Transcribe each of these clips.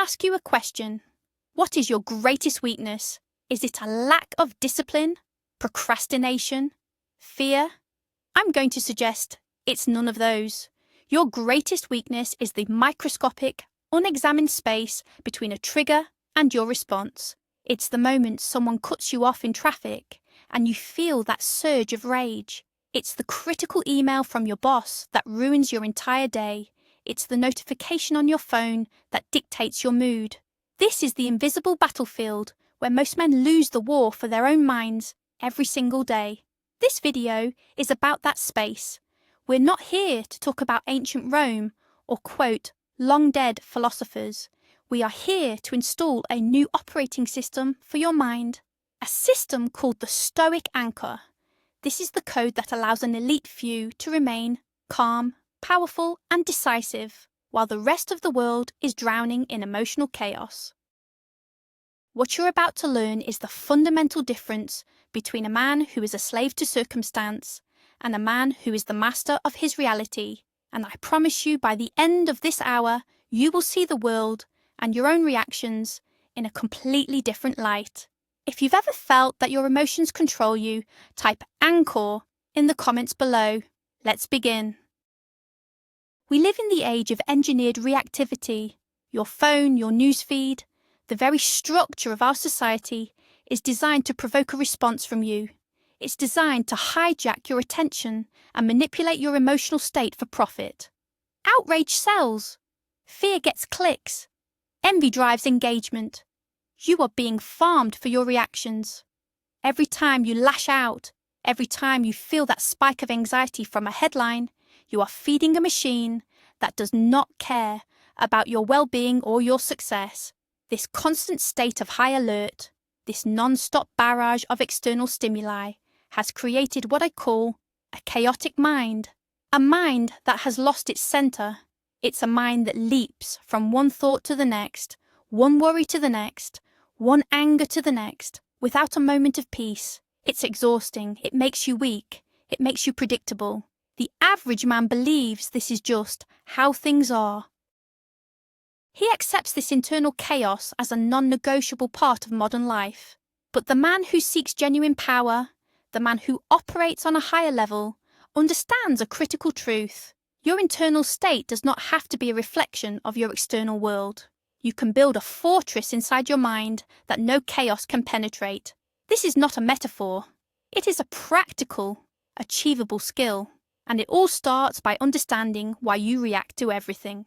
ask you a question. What is your greatest weakness? Is it a lack of discipline? Procrastination? Fear? I'm going to suggest it's none of those. Your greatest weakness is the microscopic, unexamined space between a trigger and your response. It's the moment someone cuts you off in traffic and you feel that surge of rage. It's the critical email from your boss that ruins your entire day. It's the notification on your phone that dictates your mood. This is the invisible battlefield where most men lose the war for their own minds every single day. This video is about that space. We're not here to talk about ancient Rome or quote long-dead philosophers. We are here to install a new operating system for your mind, a system called the Stoic anchor. This is the code that allows an elite few to remain calm, powerful, and decisive, while the rest of the world is drowning in emotional chaos. What you're about to learn is the fundamental difference between a man who is a slave to circumstance and a man who is the master of his reality. And I promise you, by the end of this hour, you will see the world and your own reactions in a completely different light. If you've ever felt that your emotions control you, type anchor in the comments below. Let's begin. We live in the age of engineered reactivity. Your phone, your newsfeed, the very structure of our society is designed to provoke a response from you. It's designed to hijack your attention and manipulate your emotional state for profit. Outrage sells. Fear gets clicks. Envy drives engagement. You are being farmed for your reactions. Every time you lash out, every time you feel that spike of anxiety from a headline, you are feeding a machine that does not care about your well-being or your success. This constant state of high alert, this non-stop barrage of external stimuli, has created what I call a chaotic mind. A mind that has lost its center. It's a mind that leaps from one thought to the next, one worry to the next, one anger to the next, without a moment of peace. It's exhausting. It makes you weak. It makes you predictable. The average man believes this is just how things are. He accepts this internal chaos as a non-negotiable part of modern life. But the man who seeks genuine power, the man who operates on a higher level, understands a critical truth. Your internal state does not have to be a reflection of your external world. You can build a fortress inside your mind that no chaos can penetrate. This is not a metaphor. It is a practical, achievable skill. And it all starts by understanding why you react to everything.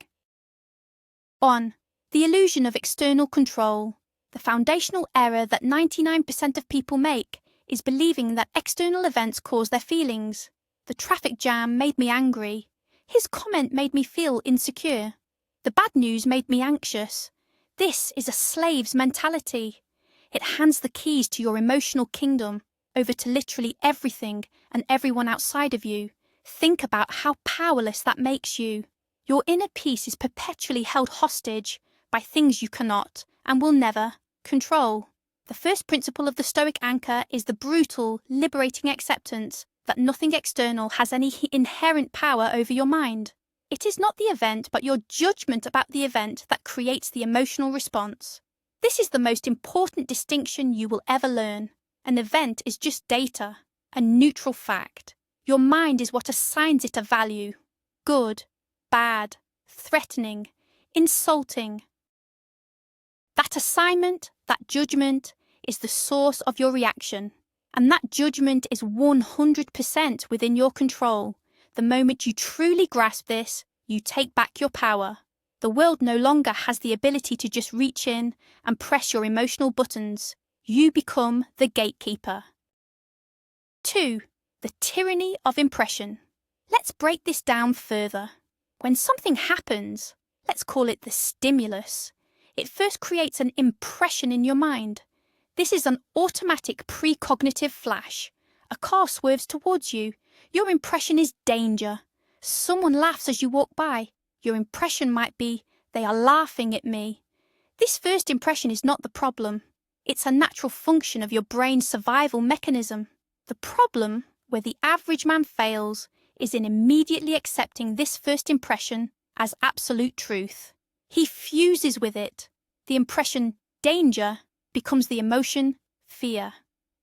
1. The illusion of external control. The foundational error that 99% of people make is believing that external events cause their feelings. The traffic jam made me angry. His comment made me feel insecure. The bad news made me anxious. This is a slave's mentality. It hands the keys to your emotional kingdom over to literally everything and everyone outside of you. Think about how powerless that makes you. Your inner peace is perpetually held hostage by things you cannot and will never control. The first principle of the Stoic anchor is the brutal, liberating acceptance that nothing external has any inherent power over your mind. It is not the event, but your judgment about the event that creates the emotional response. This is the most important distinction you will ever learn. An event is just data, a neutral fact. Your mind is what assigns it a value. Good, bad, threatening, insulting. That assignment, that judgment, is the source of your reaction. And that judgment is 100% within your control. The moment you truly grasp this, you take back your power. The world no longer has the ability to just reach in and press your emotional buttons. You become the gatekeeper. 2. The tyranny of impression. Let's break this down further. When something happens, let's call it the stimulus, it first creates an impression in your mind. This is an automatic precognitive flash. A car swerves towards you. Your impression is danger. Someone laughs as you walk by. Your impression might be, they are laughing at me. This first impression is not the problem. It's a natural function of your brain's survival mechanism. The problem, where the average man fails, is in immediately accepting this first impression as absolute truth. He fuses with it. The impression danger becomes the emotion fear.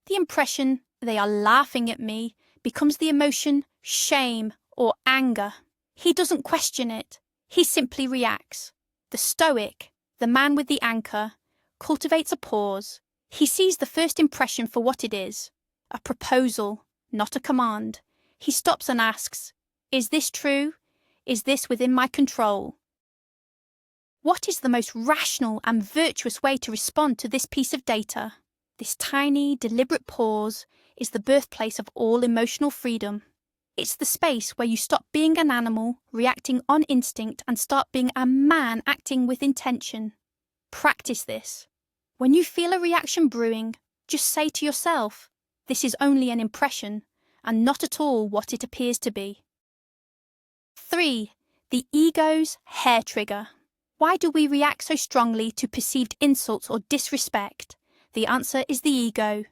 The impression they are laughing at me becomes the emotion shame or anger. He doesn't question it. He simply reacts. The Stoic, the man with the anchor, cultivates a pause. He sees the first impression for what it is, a proposal, not a command. He stops and asks, is this true? Is this within my control? What is the most rational and virtuous way to respond to this piece of data? This tiny, deliberate pause is the birthplace of all emotional freedom. It's the space where you stop being an animal, reacting on instinct, and start being a man acting with intention. Practice this. When you feel a reaction brewing, just say to yourself, this is only an impression, and not at all what it appears to be. 3. The ego's hair trigger. Why do we react so strongly to perceived insults or disrespect? The answer is the ego.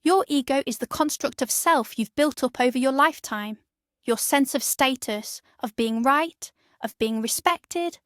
Your ego is the construct of self you've built up over your lifetime. Your sense of status, of being right, of being respected.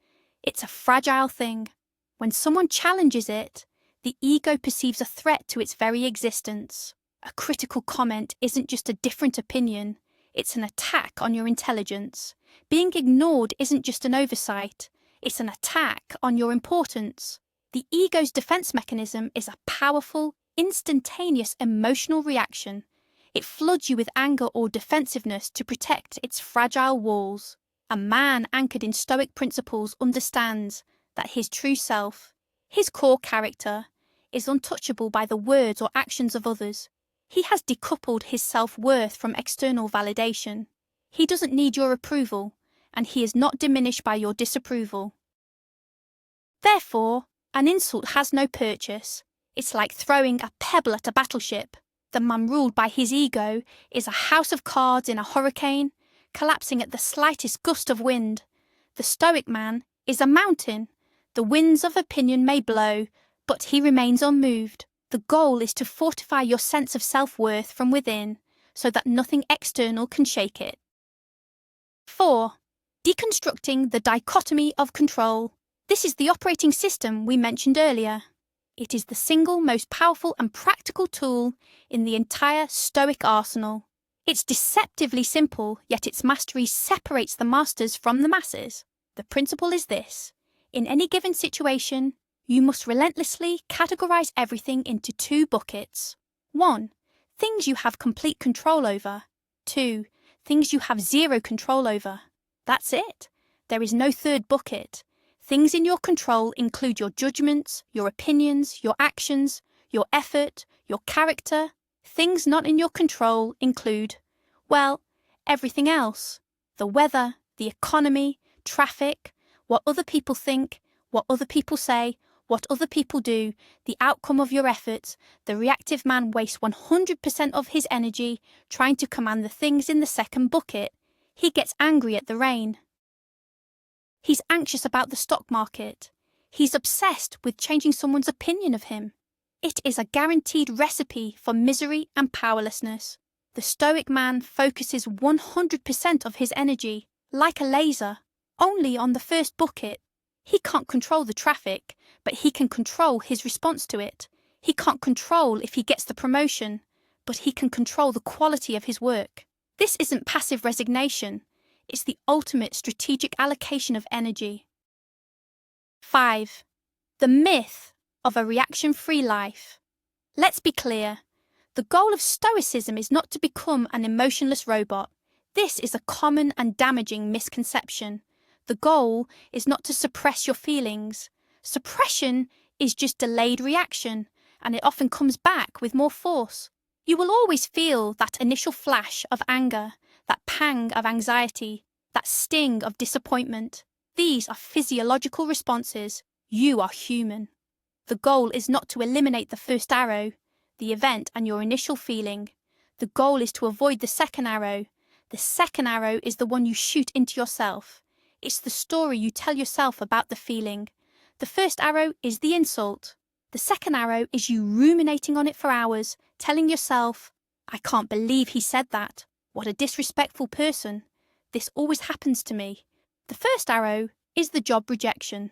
It's a fragile thing. When someone challenges it, the ego perceives a threat to its very existence. A critical comment isn't just a different opinion, it's an attack on your intelligence. Being ignored isn't just an oversight, it's an attack on your importance. The ego's defense mechanism is a powerful, instantaneous emotional reaction. It floods you with anger or defensiveness to protect its fragile walls. A man anchored in Stoic principles understands that his true self, his core character, is untouchable by the words or actions of others. He has decoupled his self-worth from external validation. He doesn't need your approval, and he is not diminished by your disapproval. Therefore, an insult has no purchase. It's like throwing a pebble at a battleship. The man ruled by his ego is a house of cards in a hurricane, collapsing at the slightest gust of wind. The Stoic man is a mountain. The winds of opinion may blow, but he remains unmoved. The goal is to fortify your sense of self-worth from within, so that nothing external can shake it. 4. Deconstructing the dichotomy of control. This is the operating system we mentioned earlier. It is the single most powerful and practical tool in the entire Stoic arsenal. It's deceptively simple, yet its mastery separates the masters from the masses. The principle is this: in any given situation, you must relentlessly categorize everything into 2 buckets. 1. Things you have complete control over. 2. Things you have 0 control over. That's it. There is no third bucket. Things in your control include your judgments, your opinions, your actions, your effort, your character. Things not in your control include, well, everything else. The weather, the economy, traffic, what other people think, what other people say, what other people do, the outcome of your efforts. The reactive man wastes 100% of his energy trying to command the things in the second bucket. He gets angry at the rain. He's anxious about the stock market. He's obsessed with changing someone's opinion of him. It is a guaranteed recipe for misery and powerlessness. The Stoic man focuses 100% of his energy, like a laser, only on the first bucket. He can't control the traffic, but he can control his response to it. He can't control if he gets the promotion, but he can control the quality of his work. This isn't passive resignation. It's the ultimate strategic allocation of energy. 5. The myth of a reaction-free life. Let's be clear. The goal of Stoicism is not to become an emotionless robot. This is a common and damaging misconception. The goal is not to suppress your feelings. Suppression is just delayed reaction, and it often comes back with more force. You will always feel that initial flash of anger, that pang of anxiety, that sting of disappointment. These are physiological responses. You are human. The goal is not to eliminate the first arrow, the event and your initial feeling. The goal is to avoid the second arrow. The second arrow is the one you shoot into yourself. It's the story you tell yourself about the feeling. The first arrow is the insult. The second arrow is you ruminating on it for hours, telling yourself, I can't believe he said that. What a disrespectful person. This always happens to me. The first arrow is the job rejection.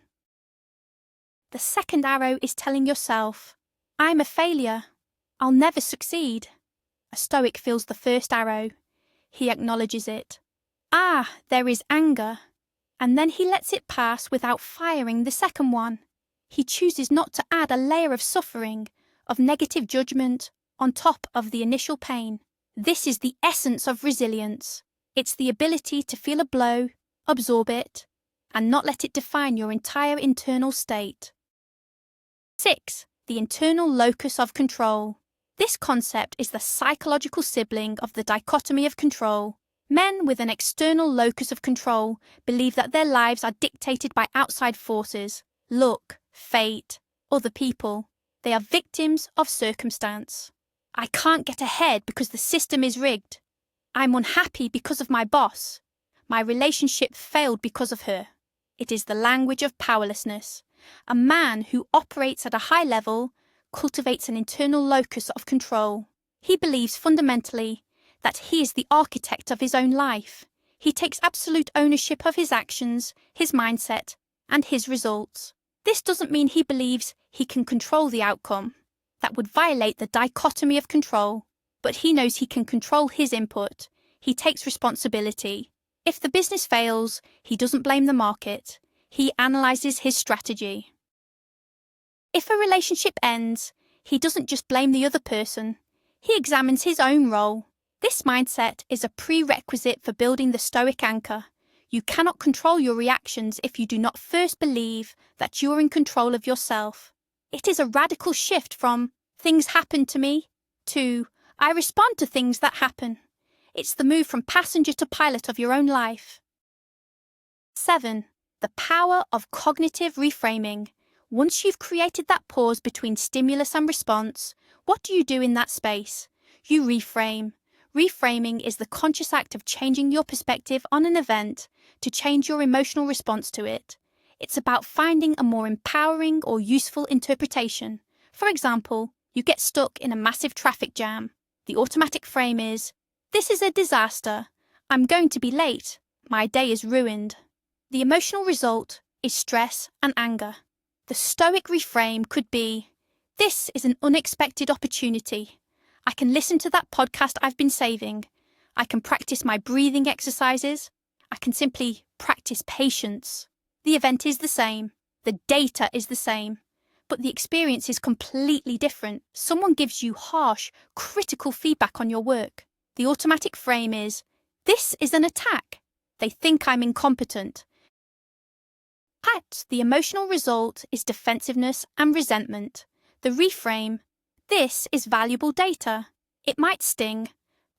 The second arrow is telling yourself, I'm a failure. I'll never succeed. A Stoic feels the first arrow. He acknowledges it. There is anger. And then he lets it pass without firing the second one. He chooses not to add a layer of suffering, of negative judgment, on top of the initial pain. This is the essence of resilience. It's the ability to feel a blow, absorb it, and not let it define your entire internal state. 6. The internal locus of control. This concept is the psychological sibling of the dichotomy of control. Men with an external locus of control believe that their lives are dictated by outside forces, luck, fate, other people. They are victims of circumstance. I can't get ahead because the system is rigged. I'm unhappy because of my boss. My relationship failed because of her. It is the language of powerlessness. A man who operates at a high level cultivates an internal locus of control. He believes fundamentally that he is the architect of his own life. He takes absolute ownership of his actions, his mindset, and his results. This doesn't mean he believes he can control the outcome. That would violate the dichotomy of control. But he knows he can control his input. He takes responsibility. If the business fails, he doesn't blame the market. He analyzes his strategy. If a relationship ends, he doesn't just blame the other person. He examines his own role. This mindset is a prerequisite for building the Stoic anchor. You cannot control your reactions if you do not first believe that you are in control of yourself. It is a radical shift from things happen to me to I respond to things that happen. It's the move from passenger to pilot of your own life. 7. The power of cognitive reframing. Once you've created that pause between stimulus and response, what do you do in that space? You reframe. Reframing is the conscious act of changing your perspective on an event to change your emotional response to it. It's about finding a more empowering or useful interpretation. For example, you get stuck in a massive traffic jam. The automatic frame is, this is a disaster. I'm going to be late. My day is ruined. The emotional result is stress and anger. The Stoic reframe could be, this is an unexpected opportunity. I can listen to that podcast I've been saving. I can practice my breathing exercises. I can simply practice patience. The event is the same. The data is the same. But the experience is completely different. Someone gives you harsh, critical feedback on your work. The automatic frame is, this is an attack. They think I'm incompetent. The emotional result is defensiveness and resentment. The reframe, this is valuable data. It might sting,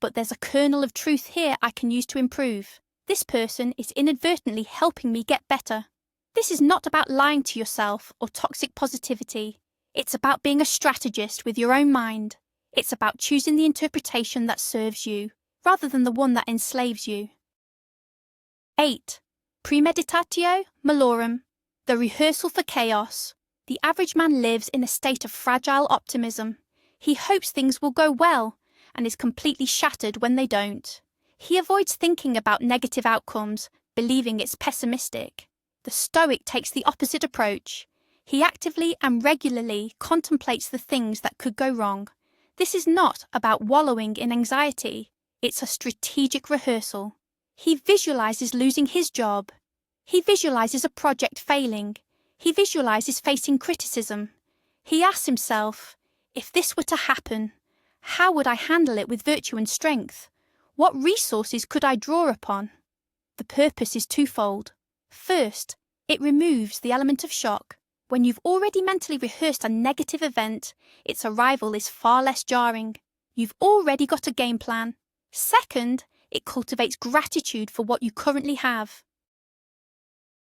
but there's a kernel of truth here I can use to improve. This person is inadvertently helping me get better. This is not about lying to yourself or toxic positivity. It's about being a strategist with your own mind. It's about choosing the interpretation that serves you, rather than the one that enslaves you. 8. Premeditatio malorum. The rehearsal for chaos. The average man lives in a state of fragile optimism. He hopes things will go well and is completely shattered when they don't. He avoids thinking about negative outcomes, believing it's pessimistic. The Stoic takes the opposite approach. He actively and regularly contemplates the things that could go wrong. This is not about wallowing in anxiety. It's a strategic rehearsal. He visualizes losing his job. He visualizes a project failing. He visualizes facing criticism. He asks himself, if this were to happen, how would I handle it with virtue and strength? What resources could I draw upon? The purpose is twofold. First, it removes the element of shock. When you've already mentally rehearsed a negative event, its arrival is far less jarring. You've already got a game plan. Second, it cultivates gratitude for what you currently have.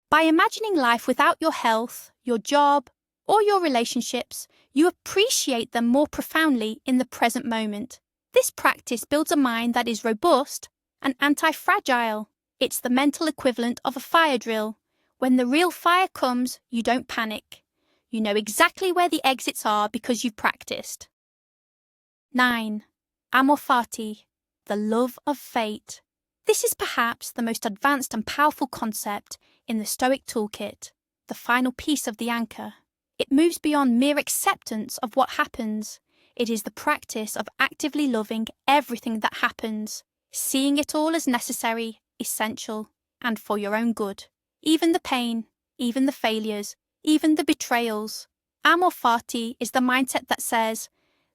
By imagining life without your health, your job, or your relationships, you appreciate them more profoundly in the present moment. This practice builds a mind that is robust and anti-fragile. It's the mental equivalent of a fire drill. When the real fire comes, you don't panic. You know exactly where the exits are because you've practiced. 9. Amor fati, the love of fate. This is perhaps the most advanced and powerful concept in the Stoic toolkit, the final piece of the anchor. It moves beyond mere acceptance of what happens. It is the practice of actively loving everything that happens, seeing it all as necessary, essential, and for your own good. Even the pain, even the failures, even the betrayals. Amor fati is the mindset that says,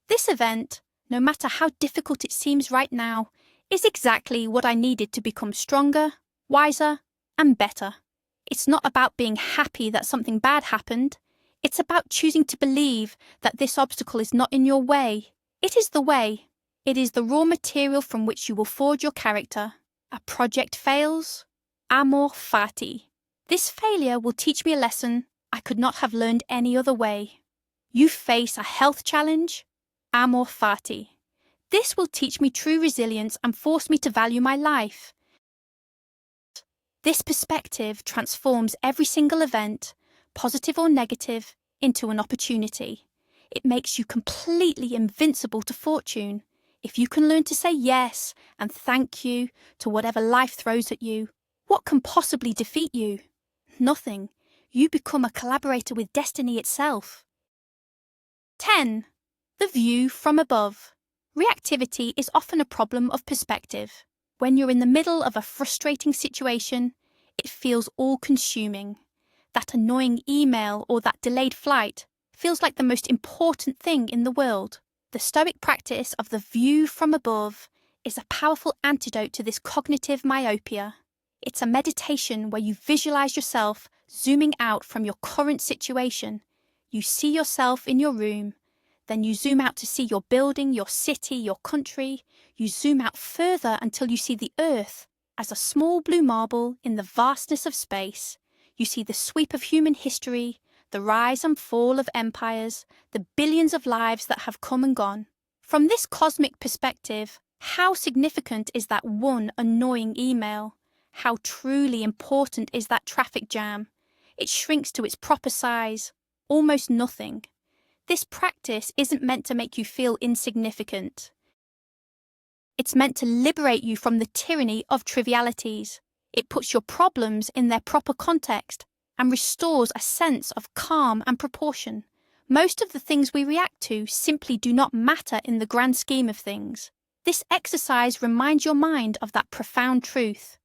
this event, no matter how difficult it seems right now, is exactly what I needed to become stronger, wiser, and better. It's not about being happy that something bad happened. It's about choosing to believe that this obstacle is not in your way. It is the way. It is the raw material from which you will forge your character. A project fails. Amor fati. This failure will teach me a lesson I could not have learned any other way. You face a health challenge. Amor fati. This will teach me true resilience and force me to value my life. This perspective transforms every single event, positive or negative, into an opportunity. It makes you completely invincible to fortune. If you can learn to say yes and thank you to whatever life throws at you, what can possibly defeat you? Nothing. You become a collaborator with destiny itself. 10. The view from above. Reactivity is often a problem of perspective. When you're in the middle of a frustrating situation, it feels all-consuming. That annoying email or that delayed flight feels like the most important thing in the world. The Stoic practice of the view from above is a powerful antidote to this cognitive myopia. It's a meditation where you visualize yourself zooming out from your current situation. You see yourself in your room. Then you zoom out to see your building, your city, your country. You zoom out further until you see the earth as a small blue marble in the vastness of space. You see the sweep of human history, the rise and fall of empires, the billions of lives that have come and gone. From this cosmic perspective, how significant is that one annoying email? How truly important is that traffic jam? It shrinks to its proper size, almost nothing. This practice isn't meant to make you feel insignificant. It's meant to liberate you from the tyranny of trivialities. It puts your problems in their proper context and restores a sense of calm and proportion. Most of the things we react to simply do not matter in the grand scheme of things. This exercise reminds your mind of that profound truth.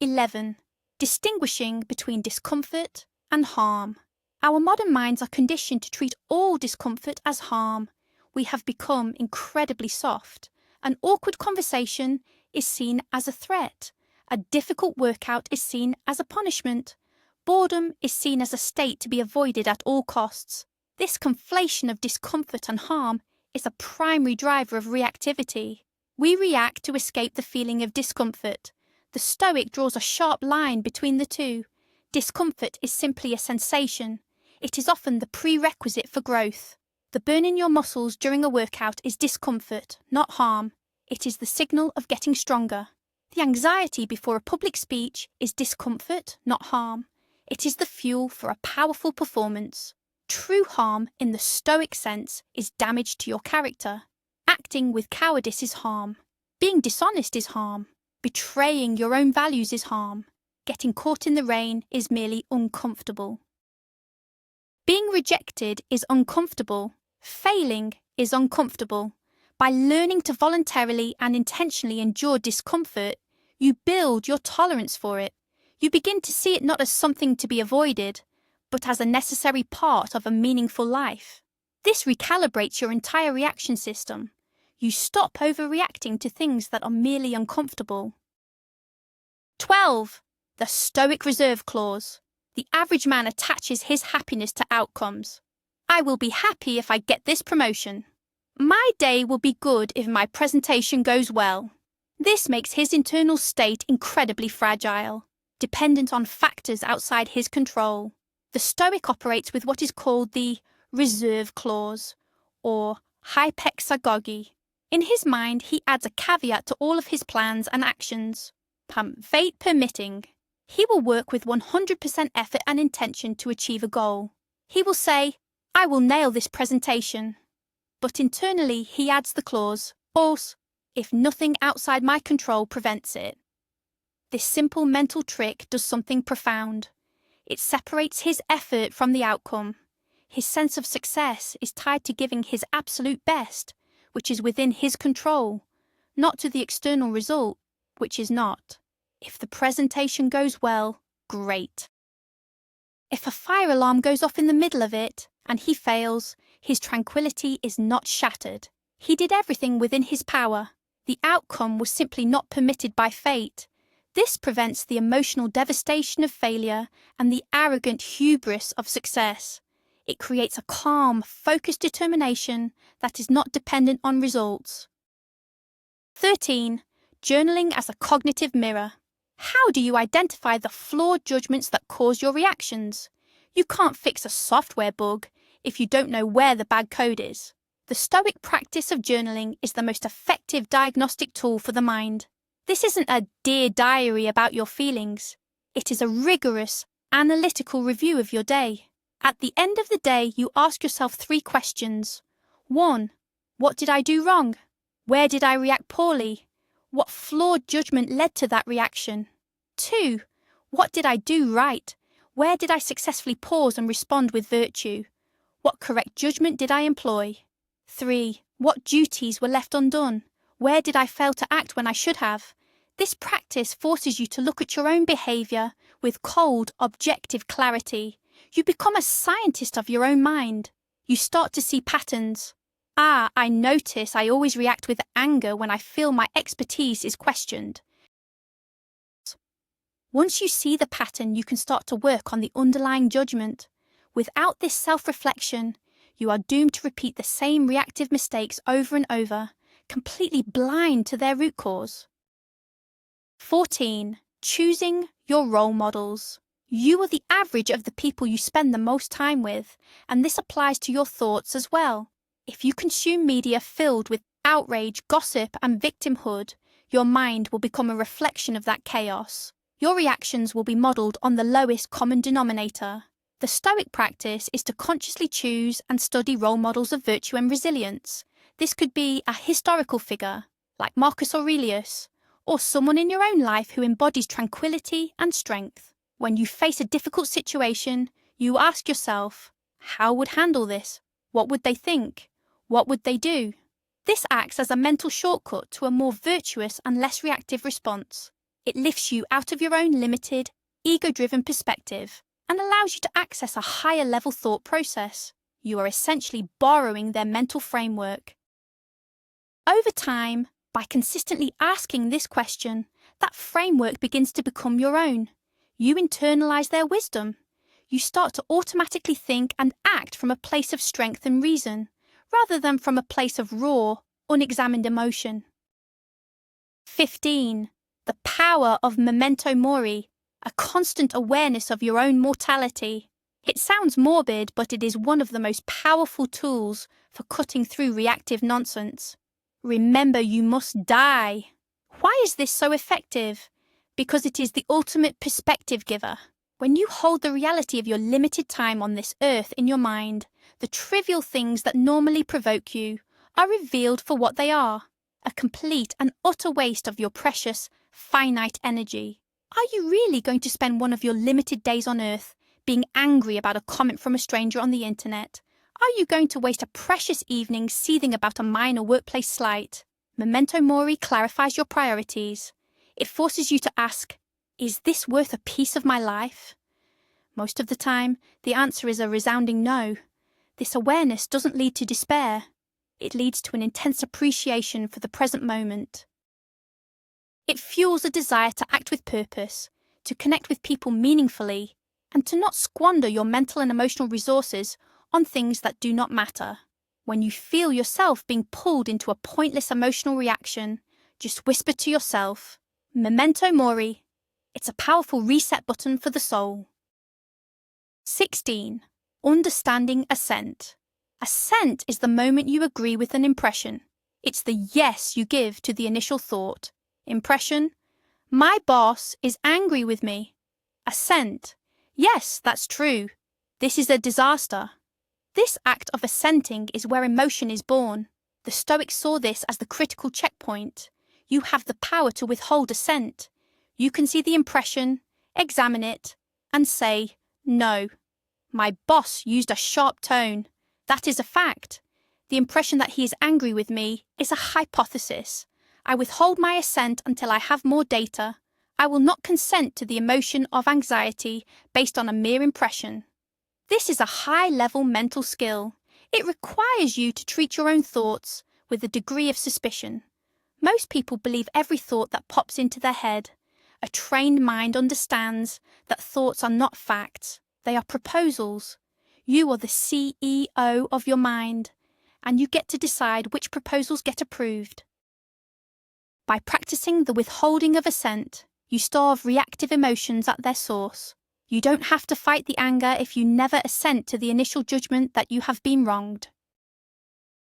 11. Distinguishing between discomfort and harm. Our modern minds are conditioned to treat all discomfort as harm. We have become incredibly soft. An awkward conversation is seen as a threat. A difficult workout is seen as a punishment. Boredom is seen as a state to be avoided at all costs. This conflation of discomfort and harm is a primary driver of reactivity. We react to escape the feeling of discomfort. The Stoic draws a sharp line between the two. Discomfort is simply a sensation. It is often the prerequisite for growth. The burn in your muscles during a workout is discomfort, not harm. It is the signal of getting stronger. The anxiety before a public speech is discomfort, not harm. It is the fuel for a powerful performance. True harm, in the Stoic sense, is damage to your character. Acting with cowardice is harm. Being dishonest is harm. Betraying your own values is harm. Getting caught in the rain is merely uncomfortable. Being rejected is uncomfortable. Failing is uncomfortable. By learning to voluntarily and intentionally endure discomfort, you build your tolerance for it. You begin to see it not as something to be avoided, but as a necessary part of a meaningful life. This recalibrates your entire reaction system. You stop overreacting to things that are merely uncomfortable. 12. The Stoic Reserve Clause. The average man attaches his happiness to outcomes. I will be happy if I get this promotion. My day will be good if my presentation goes well. This makes his internal state incredibly fragile, dependent on factors outside his control. The Stoic operates with what is called the Reserve Clause, or hypexagogy. In his mind, he adds a caveat to all of his plans and actions. Fate permitting, he will work with 100% effort and intention to achieve a goal. He will say, I will nail this presentation. But internally, he adds the clause, else, if nothing outside my control prevents it. This simple mental trick does something profound. It separates his effort from the outcome. His sense of success is tied to giving his absolute best, which is within his control, not to the external result, which is not. If the presentation goes well, great. If a fire alarm goes off in the middle of it and he fails, his tranquility is not shattered. He did everything within his power. The outcome was simply not permitted by fate. This prevents the emotional devastation of failure and the arrogant hubris of success. It creates a calm, focused determination that is not dependent on results. 13. Journaling as a cognitive mirror. How do you identify the flawed judgments that cause your reactions? You can't fix a software bug if you don't know where the bad code is. The Stoic practice of journaling is the most effective diagnostic tool for the mind. This isn't a dear diary about your feelings. It is a rigorous, analytical review of your day. At the end of the day, you ask yourself 3 questions. 1. What did I do wrong? Where did I react poorly? What flawed judgment led to that reaction? 2. What did I do right? Where did I successfully pause and respond with virtue? What correct judgment did I employ? 3. What duties were left undone? Where did I fail to act when I should have? This practice forces you to look at your own behaviour with cold, objective clarity. You become a scientist of your own mind. You start to see patterns. I notice I always react with anger when I feel my expertise is questioned. Once you see the pattern, you can start to work on the underlying judgment. Without this self-reflection, you are doomed to repeat the same reactive mistakes over and over, completely blind to their root cause. 14. Choosing your role models. You are the average of the people you spend the most time with, and this applies to your thoughts as well. If you consume media filled with outrage, gossip, and victimhood, your mind will become a reflection of that chaos. Your reactions will be modelled on the lowest common denominator. The Stoic practice is to consciously choose and study role models of virtue and resilience. This could be a historical figure, like Marcus Aurelius, or someone in your own life who embodies tranquility and strength. When you face a difficult situation, you ask yourself, how would handle this? What would they think? What would they do? This acts as a mental shortcut to a more virtuous and less reactive response. It lifts you out of your own limited, ego-driven perspective and allows you to access a higher-level thought process. You are essentially borrowing their mental framework. Over time, by consistently asking this question, that framework begins to become your own. You internalize their wisdom. You start to automatically think and act from a place of strength and reason, rather than from a place of raw, unexamined emotion. 15. The power of memento mori, a constant awareness of your own mortality. It sounds morbid, but it is one of the most powerful tools for cutting through reactive nonsense. Remember, you must die. Why is this so effective? Because it is the ultimate perspective giver. When you hold the reality of your limited time on this earth in your mind, the trivial things that normally provoke you are revealed for what they are, a complete and utter waste of your precious, finite energy. Are you really going to spend one of your limited days on earth being angry about a comment from a stranger on the internet? Are you going to waste a precious evening seething about a minor workplace slight? Memento mori clarifies your priorities. It forces you to ask, is this worth a piece of my life? Most of the time, the answer is a resounding no. This awareness doesn't lead to despair. It leads to an intense appreciation for the present moment. It fuels a desire to act with purpose, to connect with people meaningfully, and to not squander your mental and emotional resources on things that do not matter. When you feel yourself being pulled into a pointless emotional reaction, just whisper to yourself, memento mori. It's a powerful reset button for the soul. 16. Understanding assent. Assent is the moment you agree with an impression. It's the yes you give to the initial thought. Impression: my boss is angry with me. Assent: yes, that's true. This is a disaster. This act of assenting is where emotion is born. The Stoics saw this as the critical checkpoint. You have the power to withhold assent. You can see the impression, examine it, and say, No. My boss used a sharp tone. That is a fact. The impression that he is angry with me is a hypothesis. I withhold my assent until I have more data. I will not consent to the emotion of anxiety based on a mere impression. This is a high-level mental skill. It requires you to treat your own thoughts with a degree of suspicion. Most people believe every thought that pops into their head. A trained mind understands that thoughts are not facts, they are proposals. You are the CEO of your mind, and you get to decide which proposals get approved. By practicing the withholding of assent, you starve reactive emotions at their source. You don't have to fight the anger if you never assent to the initial judgment that you have been wronged.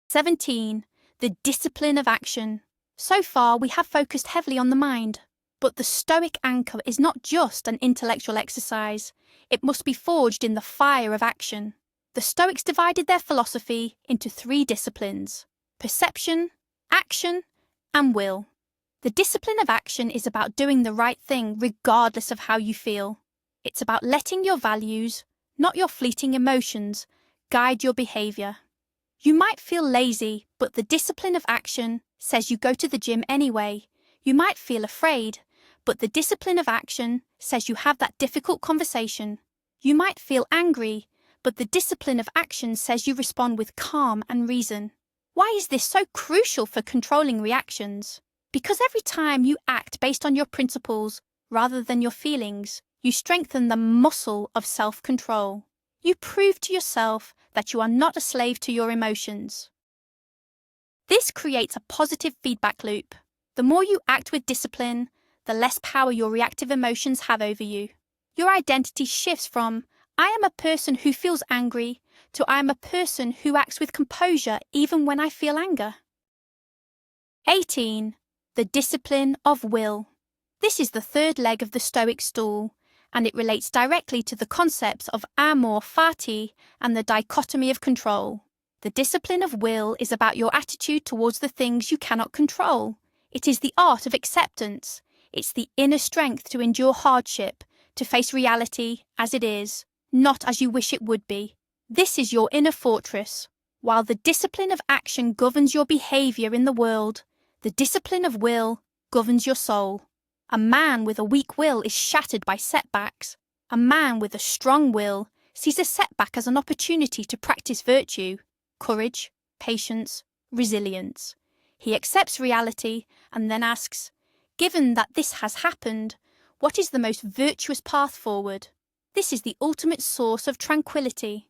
17. The discipline of action. So far, we have focused heavily on the mind, but the Stoic anchor is not just an intellectual exercise. It must be forged in the fire of action. The Stoics divided their philosophy into 3 disciplines: perception, action, and will. The discipline of action is about doing the right thing regardless of how you feel. It's about letting your values, not your fleeting emotions, guide your behavior. You might feel lazy, but the discipline of action says you go to the gym anyway. You might feel afraid, but the discipline of action says you have that difficult conversation. You might feel angry, but the discipline of action says you respond with calm and reason. Why is this so crucial for controlling reactions? Because every time you act based on your principles rather than your feelings, you strengthen the muscle of self-control. You prove to yourself that you are not a slave to your emotions. This creates a positive feedback loop. The more you act with discipline, the less power your reactive emotions have over you. Your identity shifts from "I am a person who feels angry" to "I am a person who acts with composure even when I feel anger." 18. The discipline of will. This is the 3rd leg of the Stoic stool, and it relates directly to the concepts of amor fati and the dichotomy of control. The discipline of will is about your attitude towards the things you cannot control. It is the art of acceptance. It's the inner strength to endure hardship, to face reality as it is, not as you wish it would be. This is your inner fortress. While the discipline of action governs your behavior in the world, the discipline of will governs your soul. A man with a weak will is shattered by setbacks. A man with a strong will sees a setback as an opportunity to practice virtue, courage, patience, resilience. He accepts reality and then asks, given that this has happened, what is the most virtuous path forward? This is the ultimate source of tranquility.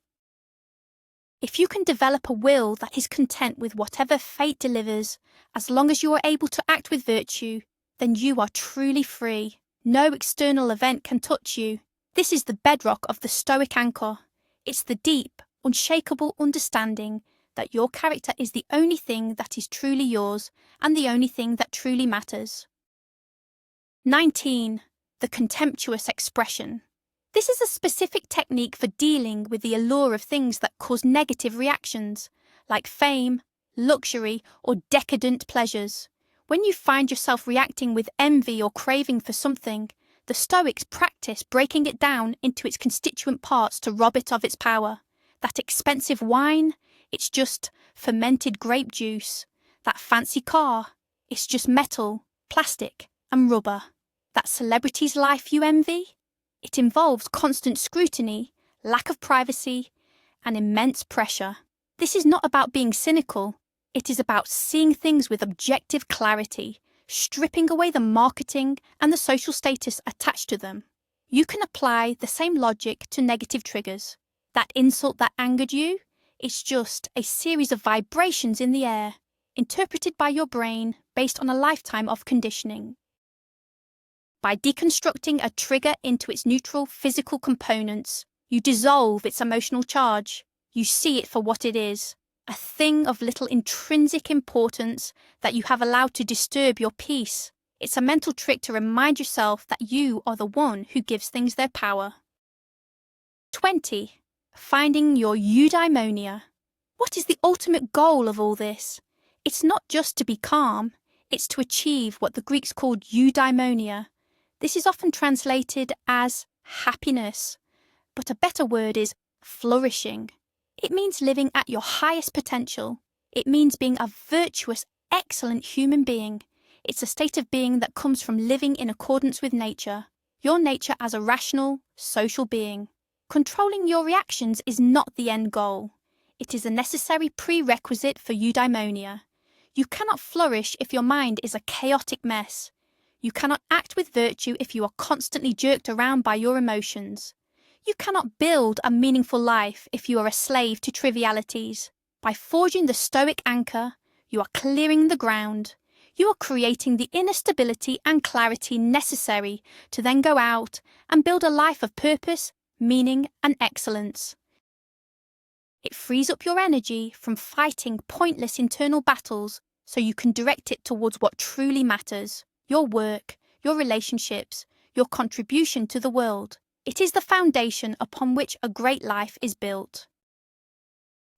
If you can develop a will that is content with whatever fate delivers, as long as you are able to act with virtue, then you are truly free. No external event can touch you. This is the bedrock of the Stoic anchor. It's the deep, unshakable understanding that your character is the only thing that is truly yours and the only thing that truly matters. 19. The contemptuous expression. This is a specific technique for dealing with the allure of things that cause negative reactions, like fame, luxury, or decadent pleasures. When you find yourself reacting with envy or craving for something, the Stoics practice breaking it down into its constituent parts to rob it of its power. That expensive wine, it's just fermented grape juice. That fancy car, it's just metal, plastic, and rubber. That celebrity's life you envy? It involves constant scrutiny, lack of privacy, and immense pressure. This is not about being cynical. It is about seeing things with objective clarity, stripping away the marketing and the social status attached to them. You can apply the same logic to negative triggers. That insult that angered you, it's just a series of vibrations in the air, interpreted by your brain based on a lifetime of conditioning. By deconstructing a trigger into its neutral physical components, you dissolve its emotional charge. You see it for what it is, a thing of little intrinsic importance that you have allowed to disturb your peace. It's a mental trick to remind yourself that you are the one who gives things their power. 20. Finding your eudaimonia. What is the ultimate goal of all this? It's not just to be calm, it's to achieve what the Greeks called eudaimonia. This is often translated as happiness, but a better word is flourishing. It means living at your highest potential. It means being a virtuous, excellent human being. It's a state of being that comes from living in accordance with nature, your nature as a rational, social being. Controlling your reactions is not the end goal. It is a necessary prerequisite for eudaimonia. You cannot flourish if your mind is a chaotic mess. You cannot act with virtue if you are constantly jerked around by your emotions. You cannot build a meaningful life if you are a slave to trivialities. By forging the Stoic anchor, you are clearing the ground. You are creating the inner stability and clarity necessary to then go out and build a life of purpose, meaning, and excellence. It frees up your energy from fighting pointless internal battles so you can direct it towards what truly matters: your work, your relationships, your contribution to the world. It is the foundation upon which a great life is built.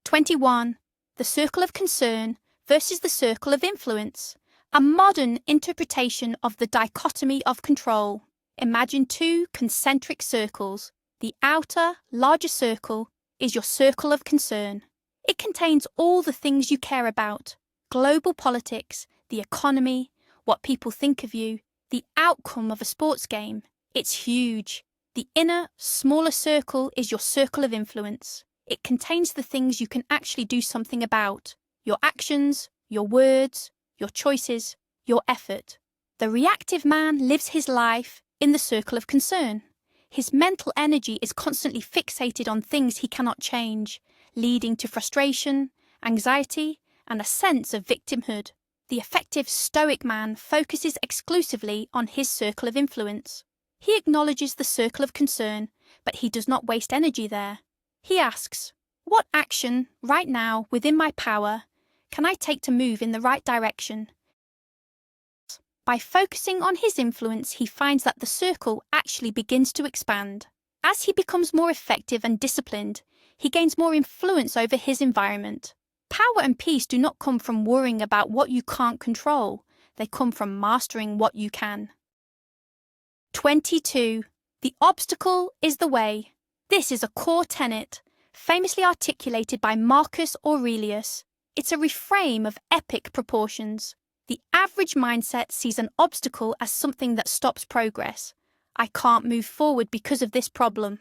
21. The circle of concern versus the circle of influence. A modern interpretation of the dichotomy of control. Imagine two concentric circles. The outer, larger circle is your circle of concern. It contains all the things you care about: global politics, the economy, what people think of you, the outcome of a sports game. It's huge. The inner, smaller circle is your circle of influence. It contains the things you can actually do something about: your actions, your words, your choices, your effort. The reactive man lives his life in the circle of concern. His mental energy is constantly fixated on things he cannot change, leading to frustration, anxiety, and a sense of victimhood. The effective Stoic man focuses exclusively on his circle of influence. He acknowledges the circle of concern, but he does not waste energy there. He asks, what action, right now, within my power, can I take to move in the right direction? By focusing on his influence, he finds that the circle actually begins to expand. As he becomes more effective and disciplined, he gains more influence over his environment. Power and peace do not come from worrying about what you can't control. They come from mastering what you can. 22. The obstacle is the way. This is a core tenet, famously articulated by Marcus Aurelius. It's a reframe of epic proportions. The average mindset sees an obstacle as something that stops progress. I can't move forward because of this problem.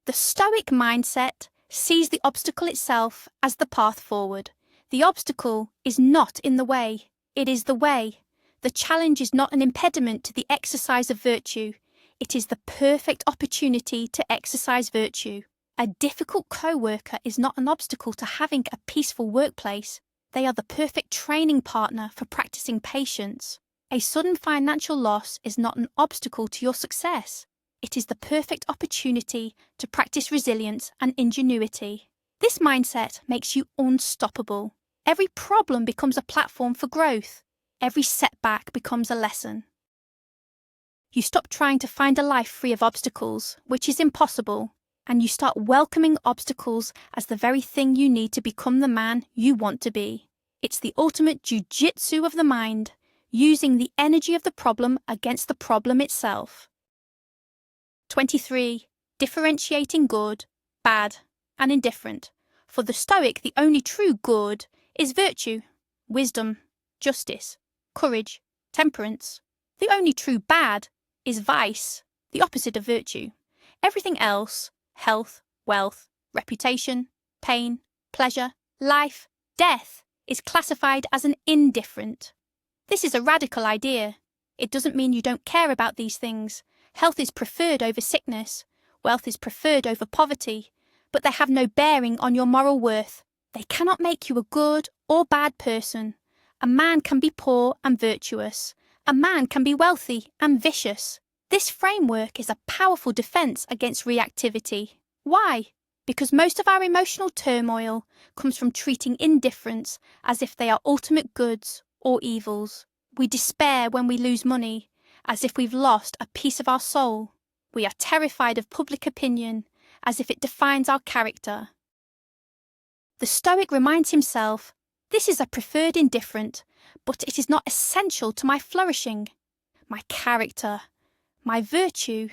The Stoic mindset sees the obstacle itself as the path forward. The obstacle is not in the way. It is the way. The challenge is not an impediment to the exercise of virtue. It is the perfect opportunity to exercise virtue. A difficult co-worker is not an obstacle to having a peaceful workplace. They are the perfect training partner for practicing patience. A sudden financial loss is not an obstacle to your success. It is the perfect opportunity to practice resilience and ingenuity. This mindset makes you unstoppable. Every problem becomes a platform for growth. Every setback becomes a lesson. You stop trying to find a life free of obstacles, which is impossible, and you start welcoming obstacles as the very thing you need to become the man you want to be. It's the ultimate jiu-jitsu of the mind, using the energy of the problem against the problem itself. 23. Differentiating good, bad, and indifferent. For the Stoic, the only true good is virtue, wisdom, justice, courage, temperance. The only true bad is vice, the opposite of virtue. Everything else, health, wealth, reputation, pain, pleasure, life, death, is classified as an indifferent. This is a radical idea. It doesn't mean you don't care about these things. Health is preferred over sickness. Wealth is preferred over poverty. But they have no bearing on your moral worth. They cannot make you a good or bad person. A man can be poor and virtuous. A man can be wealthy and vicious. This framework is a powerful defense against reactivity. Why? Because most of our emotional turmoil comes from treating indifference as if they are ultimate goods or evils. We despair when we lose money, as if we've lost a piece of our soul. We are terrified of public opinion, as if it defines our character. The Stoic reminds himself, this is a preferred indifferent, but it is not essential to my flourishing. My character, my virtue,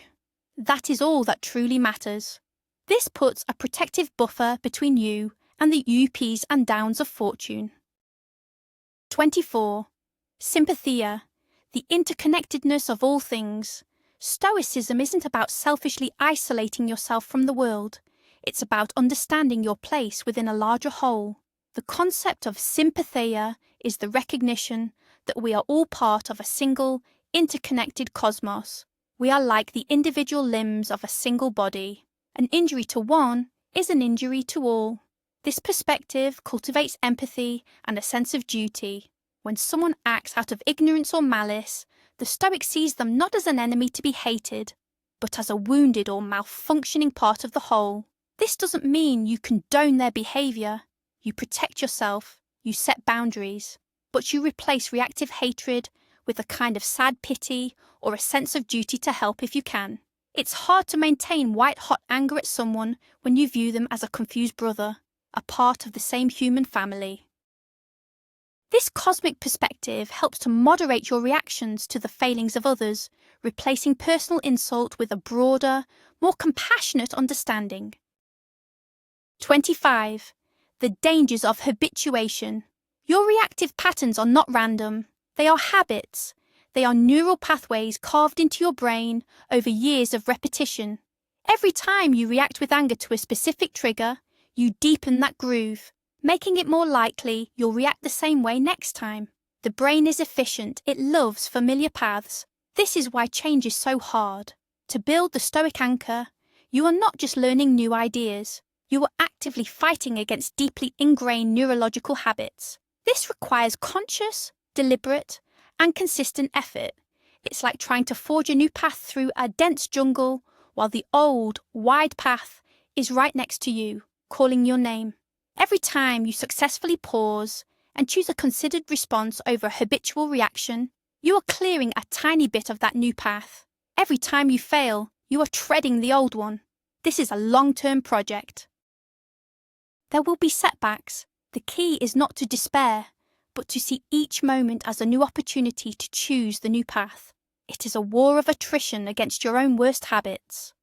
that is all that truly matters. This puts a protective buffer between you and the ups and downs of fortune. 24. Sympathia, the interconnectedness of all things. Stoicism isn't about selfishly isolating yourself from the world. It's about understanding your place within a larger whole. The concept of sympathia is the recognition that we are all part of a single, interconnected cosmos. We are like the individual limbs of a single body. An injury to one is an injury to all. This perspective cultivates empathy and a sense of duty. When someone acts out of ignorance or malice, the Stoic sees them not as an enemy to be hated, but as a wounded or malfunctioning part of the whole. This doesn't mean you condone their behaviour. You protect yourself, you set boundaries, but you replace reactive hatred with a kind of sad pity or a sense of duty to help if you can. It's hard to maintain white-hot anger at someone when you view them as a confused brother, a part of the same human family. This cosmic perspective helps to moderate your reactions to the failings of others, replacing personal insult with a broader, more compassionate understanding. 25. The dangers of habituation. Your reactive patterns are not random. They are habits. They are neural pathways carved into your brain over years of repetition. Every time you react with anger to a specific trigger, you deepen that groove, making it more likely you'll react the same way next time. The brain is efficient. It loves familiar paths. This is why change is so hard. To build the Stoic anchor, you are not just learning new ideas. You are actively fighting against deeply ingrained neurological habits. This requires conscious, deliberate, and consistent effort. It's like trying to forge a new path through a dense jungle while the old, wide path is right next to you, calling your name. Every time you successfully pause and choose a considered response over a habitual reaction, you are clearing a tiny bit of that new path. Every time you fail, you are treading the old one. This is a long-term project. There will be setbacks. The key is not to despair, but to see each moment as a new opportunity to choose the new path. It is a war of attrition against your own worst habits.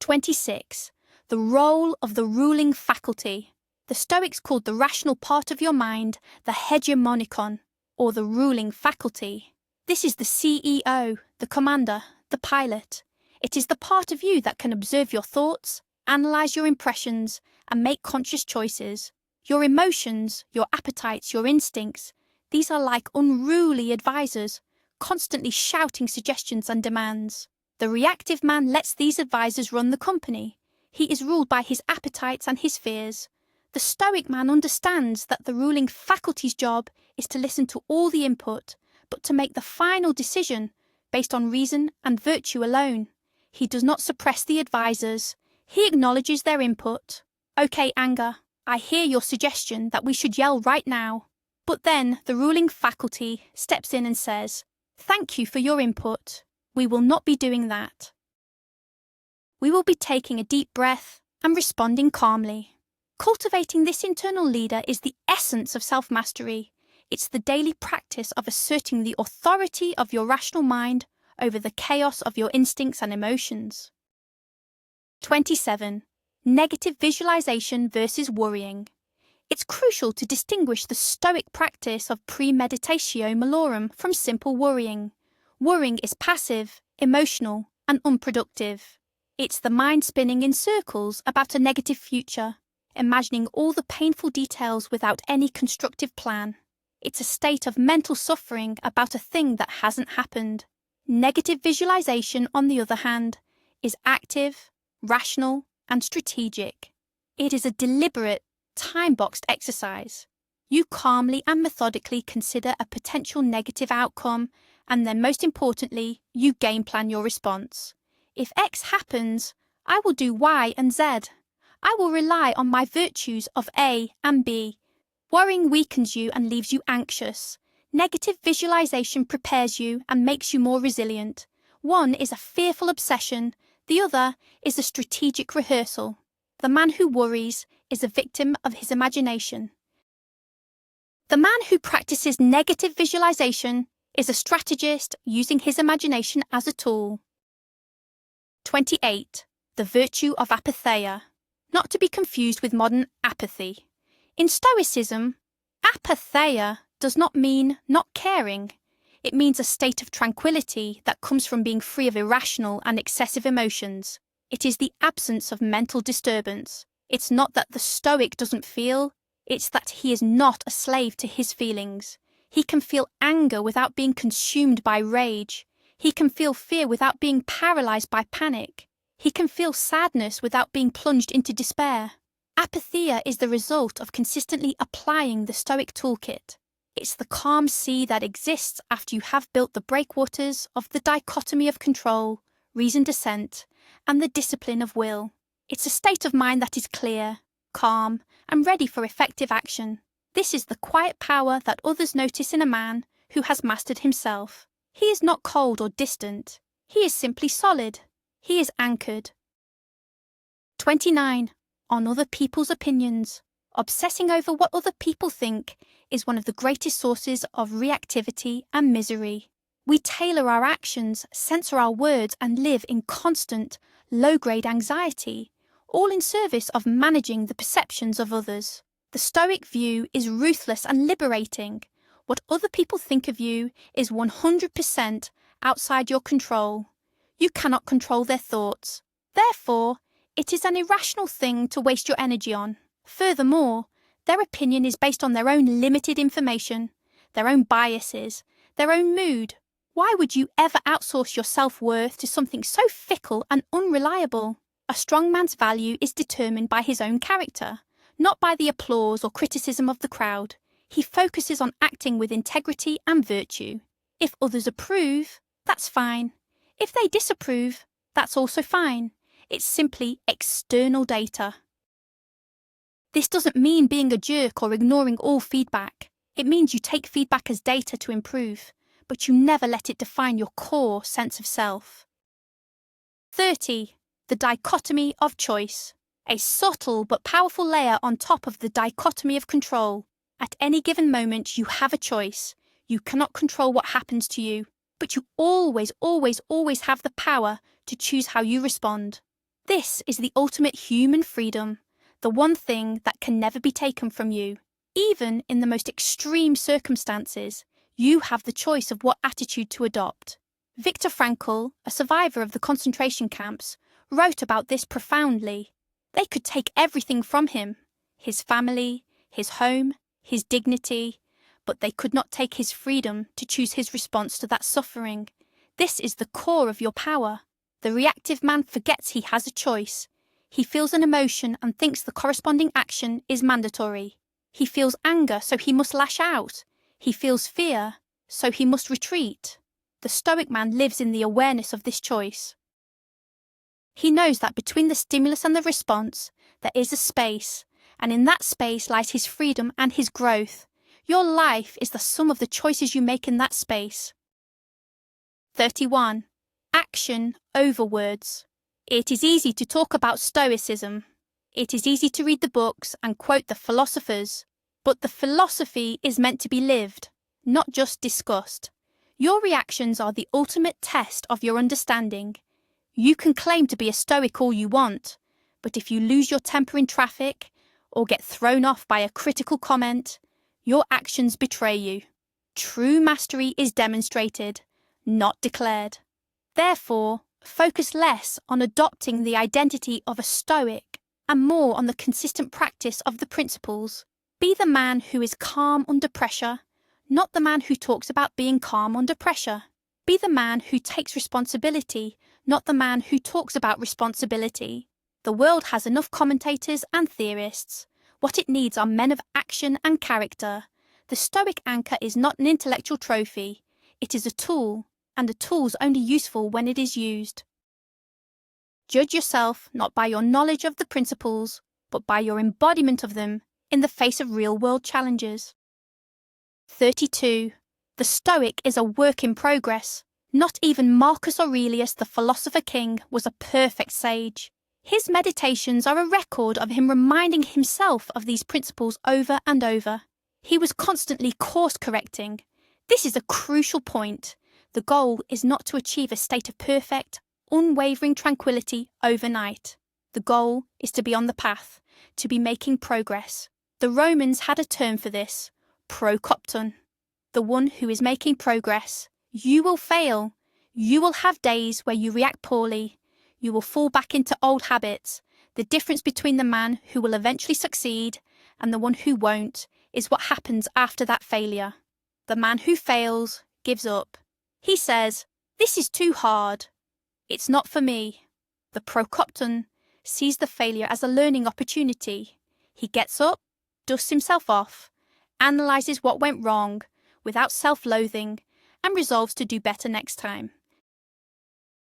26. The role of the ruling faculty. The Stoics called the rational part of your mind the hegemonikon, or the ruling faculty. This is the CEO, the commander, the pilot. It is the part of you that can observe your thoughts, analyse your impressions, and make conscious choices. Your emotions, your appetites, your instincts, these are like unruly advisors, constantly shouting suggestions and demands. The reactive man lets these advisors run the company. He is ruled by his appetites and his fears. The Stoic man understands that the ruling faculty's job is to listen to all the input, but to make the final decision based on reason and virtue alone. He does not suppress the advisors. He acknowledges their input. Okay, anger, I hear your suggestion that we should yell right now. But then the ruling faculty steps in and says, thank you for your input. We will not be doing that. We will be taking a deep breath and responding calmly. Cultivating this internal leader is the essence of self-mastery. It's the daily practice of asserting the authority of your rational mind over the chaos of your instincts and emotions. 27. Negative visualization versus worrying. It's crucial to distinguish the Stoic practice of premeditatio malorum from simple worrying. Worrying is passive, emotional, and unproductive. It's the mind spinning in circles about a negative future, imagining all the painful details without any constructive plan. It's a state of mental suffering about a thing that hasn't happened. Negative visualization, on the other hand, is active, rational, and strategic. It is a deliberate, time-boxed exercise. You calmly and methodically consider a potential negative outcome, and then most importantly, you game plan your response. If X happens, I will do Y and Z. I will rely on my virtues of A and B. Worrying weakens you and leaves you anxious. Negative visualization prepares you and makes you more resilient. One is a fearful obsession, the other is a strategic rehearsal. The man who worries is a victim of his imagination. The man who practices negative visualization is a strategist using his imagination as a tool. 28. the virtue of apatheia, not to be confused with modern apathy. In Stoicism, apatheia does not mean not caring. It means a state of tranquility that comes from being free of irrational and excessive emotions. It is the absence of mental disturbance. It's not that the Stoic doesn't feel, it's that he is not a slave to his feelings. He can feel anger without being consumed by rage. He can feel fear without being paralyzed by panic. He can feel sadness without being plunged into despair. Apatheia is the result of consistently applying the Stoic toolkit. It's the calm sea that exists after you have built the breakwaters of the dichotomy of control, reasoned assent, and the discipline of will. It's a state of mind that is clear, calm, and ready for effective action. This is the quiet power that others notice in a man who has mastered himself. He is not cold or distant. He is simply solid. He is anchored. 29. On other people's opinions. Obsessing over what other people think is one of the greatest sources of reactivity and misery. We tailor our actions, censor our words, and live in constant, low-grade anxiety, all in service of managing the perceptions of others. The Stoic view is ruthless and liberating. What other people think of you is 100% outside your control. You cannot control their thoughts. Therefore, it is an irrational thing to waste your energy on. Furthermore, their opinion is based on their own limited information, their own biases, their own mood. Why would you ever outsource your self-worth to something so fickle and unreliable? A strong man's value is determined by his own character, not by the applause or criticism of the crowd. He focuses on acting with integrity and virtue. If others approve, that's fine. If they disapprove, that's also fine. It's simply external data. This doesn't mean being a jerk or ignoring all feedback. It means you take feedback as data to improve, but you never let it define your core sense of self. 30. The dichotomy of choice. A subtle but powerful layer on top of the dichotomy of control. At any given moment, you have a choice. You cannot control what happens to you, but you always have the power to choose how you respond. This is the ultimate human freedom, the one thing that can never be taken from you. Even in the most extreme circumstances, you have the choice of what attitude to adopt. Viktor Frankl, a survivor of the concentration camps, wrote about this profoundly. They could take everything from him, his family, his home, his dignity, but they could not take his freedom to choose his response to that suffering. This is the core of your power. The reactive man forgets he has a choice. He feels an emotion and thinks the corresponding action is mandatory. He feels anger, so he must lash out. He feels fear, so he must retreat. The Stoic man lives in the awareness of this choice. He knows that between the stimulus and the response, there is a space, and in that space lies his freedom and his growth. Your life is the sum of the choices you make in that space. 31. Action over words. It is easy to talk about Stoicism. It is easy to read the books and quote the philosophers, but the philosophy is meant to be lived, not just discussed. Your reactions are the ultimate test of your understanding. You can claim to be a Stoic all you want, but if you lose your temper in traffic or get thrown off by a critical comment, your actions betray you. True mastery is demonstrated, not declared. Therefore, focus less on adopting the identity of a Stoic and more on the consistent practice of the principles. Be the man who is calm under pressure, not the man who talks about being calm under pressure. Be the man who takes responsibility, not the man who talks about responsibility. The world has enough commentators and theorists. What it needs are men of action and character. The Stoic anchor is not an intellectual trophy. It is a tool, and a tool's only useful when it is used. Judge yourself not by your knowledge of the principles, but by your embodiment of them in the face of real-world challenges. 32. The Stoic is a work in progress. Not even Marcus Aurelius, the philosopher king, was a perfect sage. His meditations are a record of him reminding himself of these principles over and over. He was constantly course-correcting. This is a crucial point. The goal is not to achieve a state of perfect, unwavering tranquility overnight. The goal is to be on the path, to be making progress. The Romans had a term for this, prokopton, the one who is making progress. You will fail. You will have days where you react poorly. You will fall back into old habits. The difference between the man who will eventually succeed and the one who won't is what happens after that failure. The man who fails gives up. He says, "This is too hard. It's not for me." The prokopton sees the failure as a learning opportunity. He gets up, dusts himself off, analyzes what went wrong without self-loathing, and resolves to do better next time.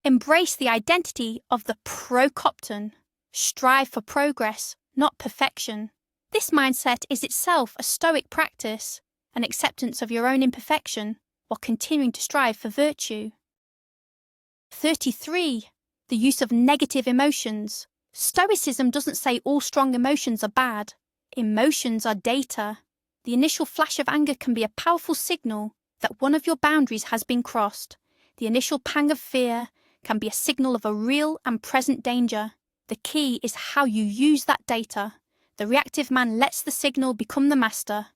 Embrace the identity of the prokopton. Strive for progress, not perfection. This mindset is itself a Stoic practice, an acceptance of your own imperfection while continuing to strive for virtue. 33. The use of negative emotions. Stoicism doesn't say all strong emotions are bad. Emotions are data. The initial flash of anger can be a powerful signal that one of your boundaries has been crossed. The initial pang of fear can be a signal of a real and present danger. The key is how you use that data. The reactive man lets the signal become the master.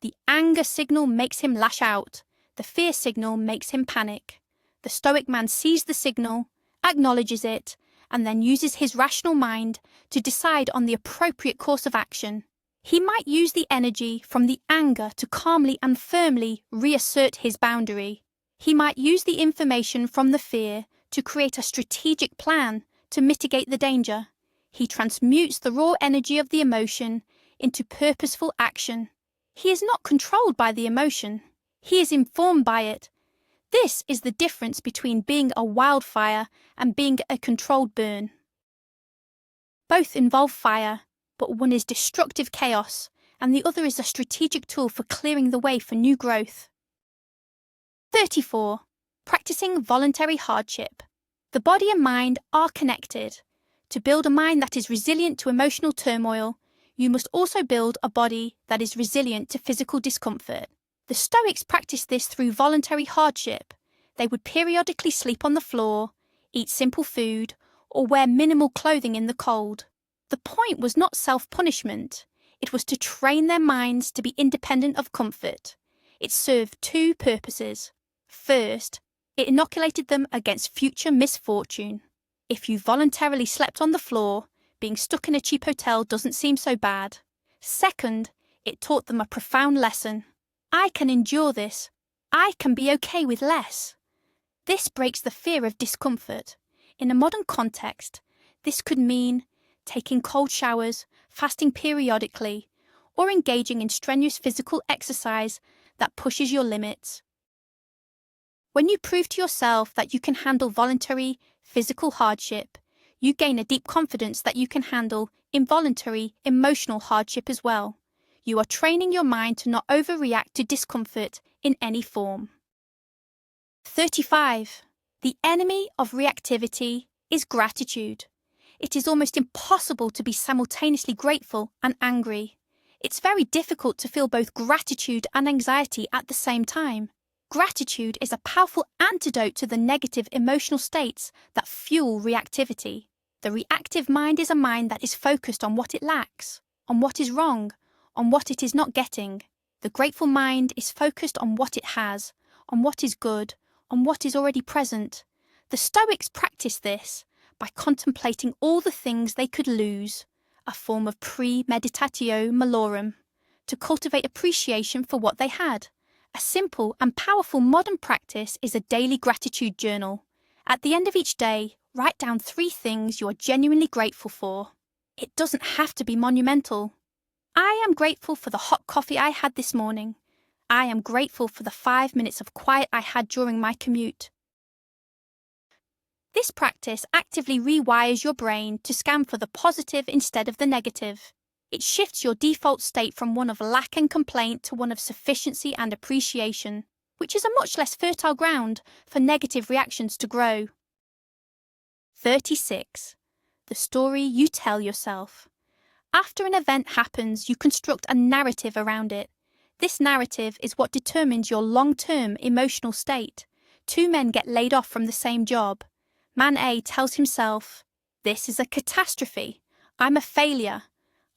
The anger signal makes him lash out. The fear signal makes him panic. The Stoic man sees the signal, acknowledges it, and then uses his rational mind to decide on the appropriate course of action. He might use the energy from the anger to calmly and firmly reassert his boundary. He might use the information from the fear to create a strategic plan to mitigate the danger. He transmutes the raw energy of the emotion into purposeful action. He is not controlled by the emotion. He is informed by it. This is the difference between being a wildfire and being a controlled burn. Both involve fire, but one is destructive chaos, and the other is a strategic tool for clearing the way for new growth. 34. Practicing voluntary hardship. The body and mind are connected. To build a mind that is resilient to emotional turmoil, you must also build a body that is resilient to physical discomfort. The Stoics practiced this through voluntary hardship. They would periodically sleep on the floor, eat simple food, or wear minimal clothing in the cold. The point was not self-punishment. It was to train their minds to be independent of comfort. It served two purposes. First, it inoculated them against future misfortune. If you voluntarily slept on the floor, being stuck in a cheap hotel doesn't seem so bad. Second, it taught them a profound lesson. I can endure this. I can be okay with less. This breaks the fear of discomfort. In a modern context, this could mean taking cold showers, fasting periodically, or engaging in strenuous physical exercise that pushes your limits. When you prove to yourself that you can handle voluntary physical hardship, you gain a deep confidence that you can handle involuntary emotional hardship as well. You are training your mind to not overreact to discomfort in any form. 35. The enemy of reactivity is gratitude. It is almost impossible to be simultaneously grateful and angry. It's very difficult to feel both gratitude and anxiety at the same time. Gratitude is a powerful antidote to the negative emotional states that fuel reactivity. The reactive mind is a mind that is focused on what it lacks, on what is wrong, on what it is not getting. The grateful mind is focused on what it has, on what is good, on what is already present. The Stoics practice this by contemplating all the things they could lose, a form of premeditatio malorum, to cultivate appreciation for what they had. A simple and powerful modern practice is a daily gratitude journal. At the end of each day, write down 3 things you are genuinely grateful for. It doesn't have to be monumental. I am grateful for the hot coffee I had this morning. I am grateful for the 5 minutes of quiet I had during my commute. This practice actively rewires your brain to scan for the positive instead of the negative. It shifts your default state from one of lack and complaint to one of sufficiency and appreciation, which is a much less fertile ground for negative reactions to grow. 36. The story you tell yourself. After an event happens, you construct a narrative around it. This narrative is what determines your long-term emotional state. 2 men get laid off from the same job. Man A tells himself, "This is a catastrophe. I'm a failure.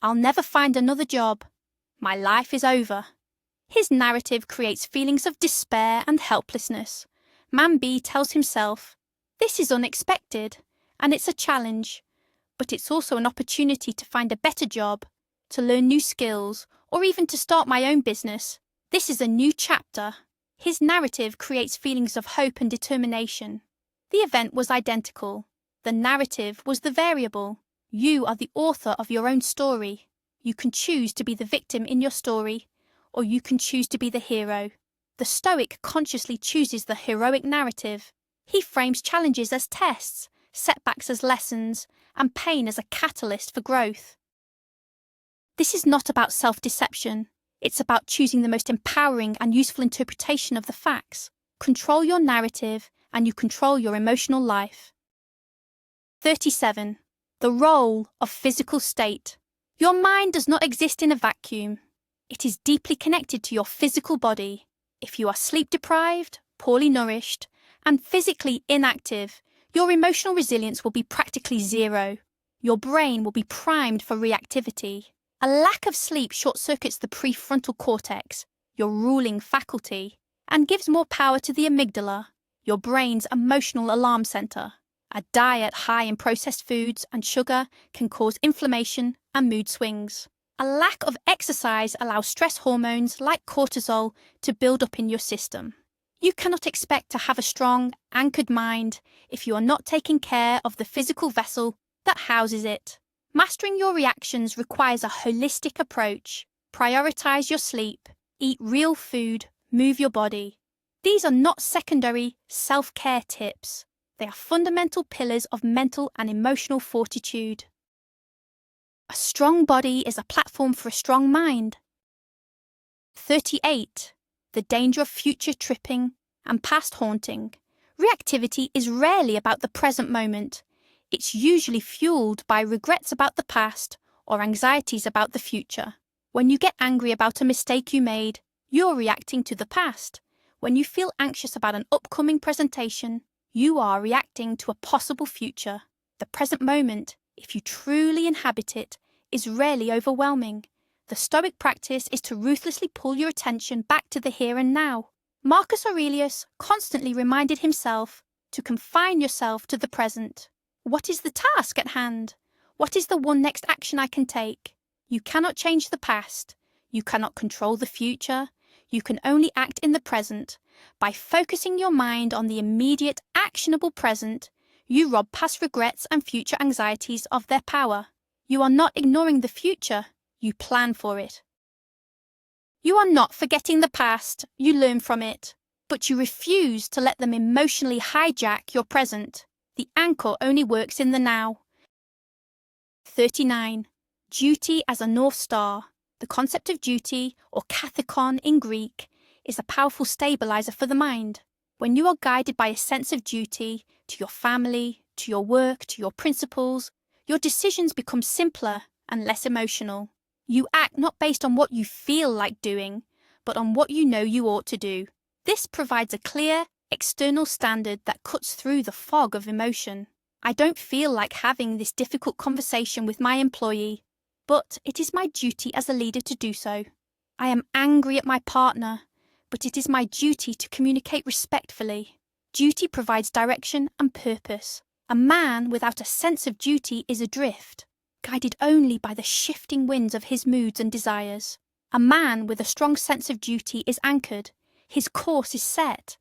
I'll never find another job. My life is over." His narrative creates feelings of despair and helplessness. Man B tells himself, "This is unexpected, and it's a challenge, but it's also an opportunity to find a better job, to learn new skills, or even to start my own business. This is a new chapter." His narrative creates feelings of hope and determination. The event was identical. The narrative was the variable. You are the author of your own story. You can choose to be the victim in your story, or you can choose to be the hero. The Stoic consciously chooses the heroic narrative. He frames challenges as tests, setbacks as lessons, and pain as a catalyst for growth. This is not about self-deception. It's about choosing the most empowering and useful interpretation of the facts. Control your narrative, and you control your emotional life. 37. The role of physical state. Your mind does not exist in a vacuum. It is deeply connected to your physical body. If you are sleep-deprived, poorly nourished, and physically inactive, your emotional resilience will be practically zero. Your brain will be primed for reactivity. A lack of sleep short-circuits the prefrontal cortex, your ruling faculty, and gives more power to the amygdala, your brain's emotional alarm center. A diet high in processed foods and sugar can cause inflammation and mood swings. A lack of exercise allows stress hormones like cortisol to build up in your system. You cannot expect to have a strong, anchored mind if you are not taking care of the physical vessel that houses it. Mastering your reactions requires a holistic approach. Prioritize your sleep, eat real food, move your body. These are not secondary self-care tips. They are fundamental pillars of mental and emotional fortitude. A strong body is a platform for a strong mind. 38. The danger of future tripping and past haunting. Reactivity is rarely about the present moment. It's usually fueled by regrets about the past or anxieties about the future. When you get angry about a mistake you made, you're reacting to the past. When you feel anxious about an upcoming presentation, you are reacting to a possible future. The present moment, if you truly inhabit it, is rarely overwhelming. The Stoic practice is to ruthlessly pull your attention back to the here and now. Marcus Aurelius constantly reminded himself to confine yourself to the present. What is the task at hand? What is the one next action I can take? You cannot change the past. You cannot control the future. You can only act in the present. By focusing your mind on the immediate, actionable present, you rob past regrets and future anxieties of their power. You are not ignoring the future. You plan for it. You are not forgetting the past. You learn from it. But you refuse to let them emotionally hijack your present. The anchor only works in the now. 39. Duty as a North Star. The concept of duty, or kathekon in Greek, is a powerful stabilizer for the mind. When you are guided by a sense of duty to your family, to your work, to your principles, your decisions become simpler and less emotional. You act not based on what you feel like doing, but on what you know you ought to do. This provides a clear, external standard that cuts through the fog of emotion. I don't feel like having this difficult conversation with my employee, but it is my duty as a leader to do so. I am angry at my partner, but it is my duty to communicate respectfully. Duty provides direction and purpose. A man without a sense of duty is adrift, guided only by the shifting winds of his moods and desires. A man with a strong sense of duty is anchored. His course is set.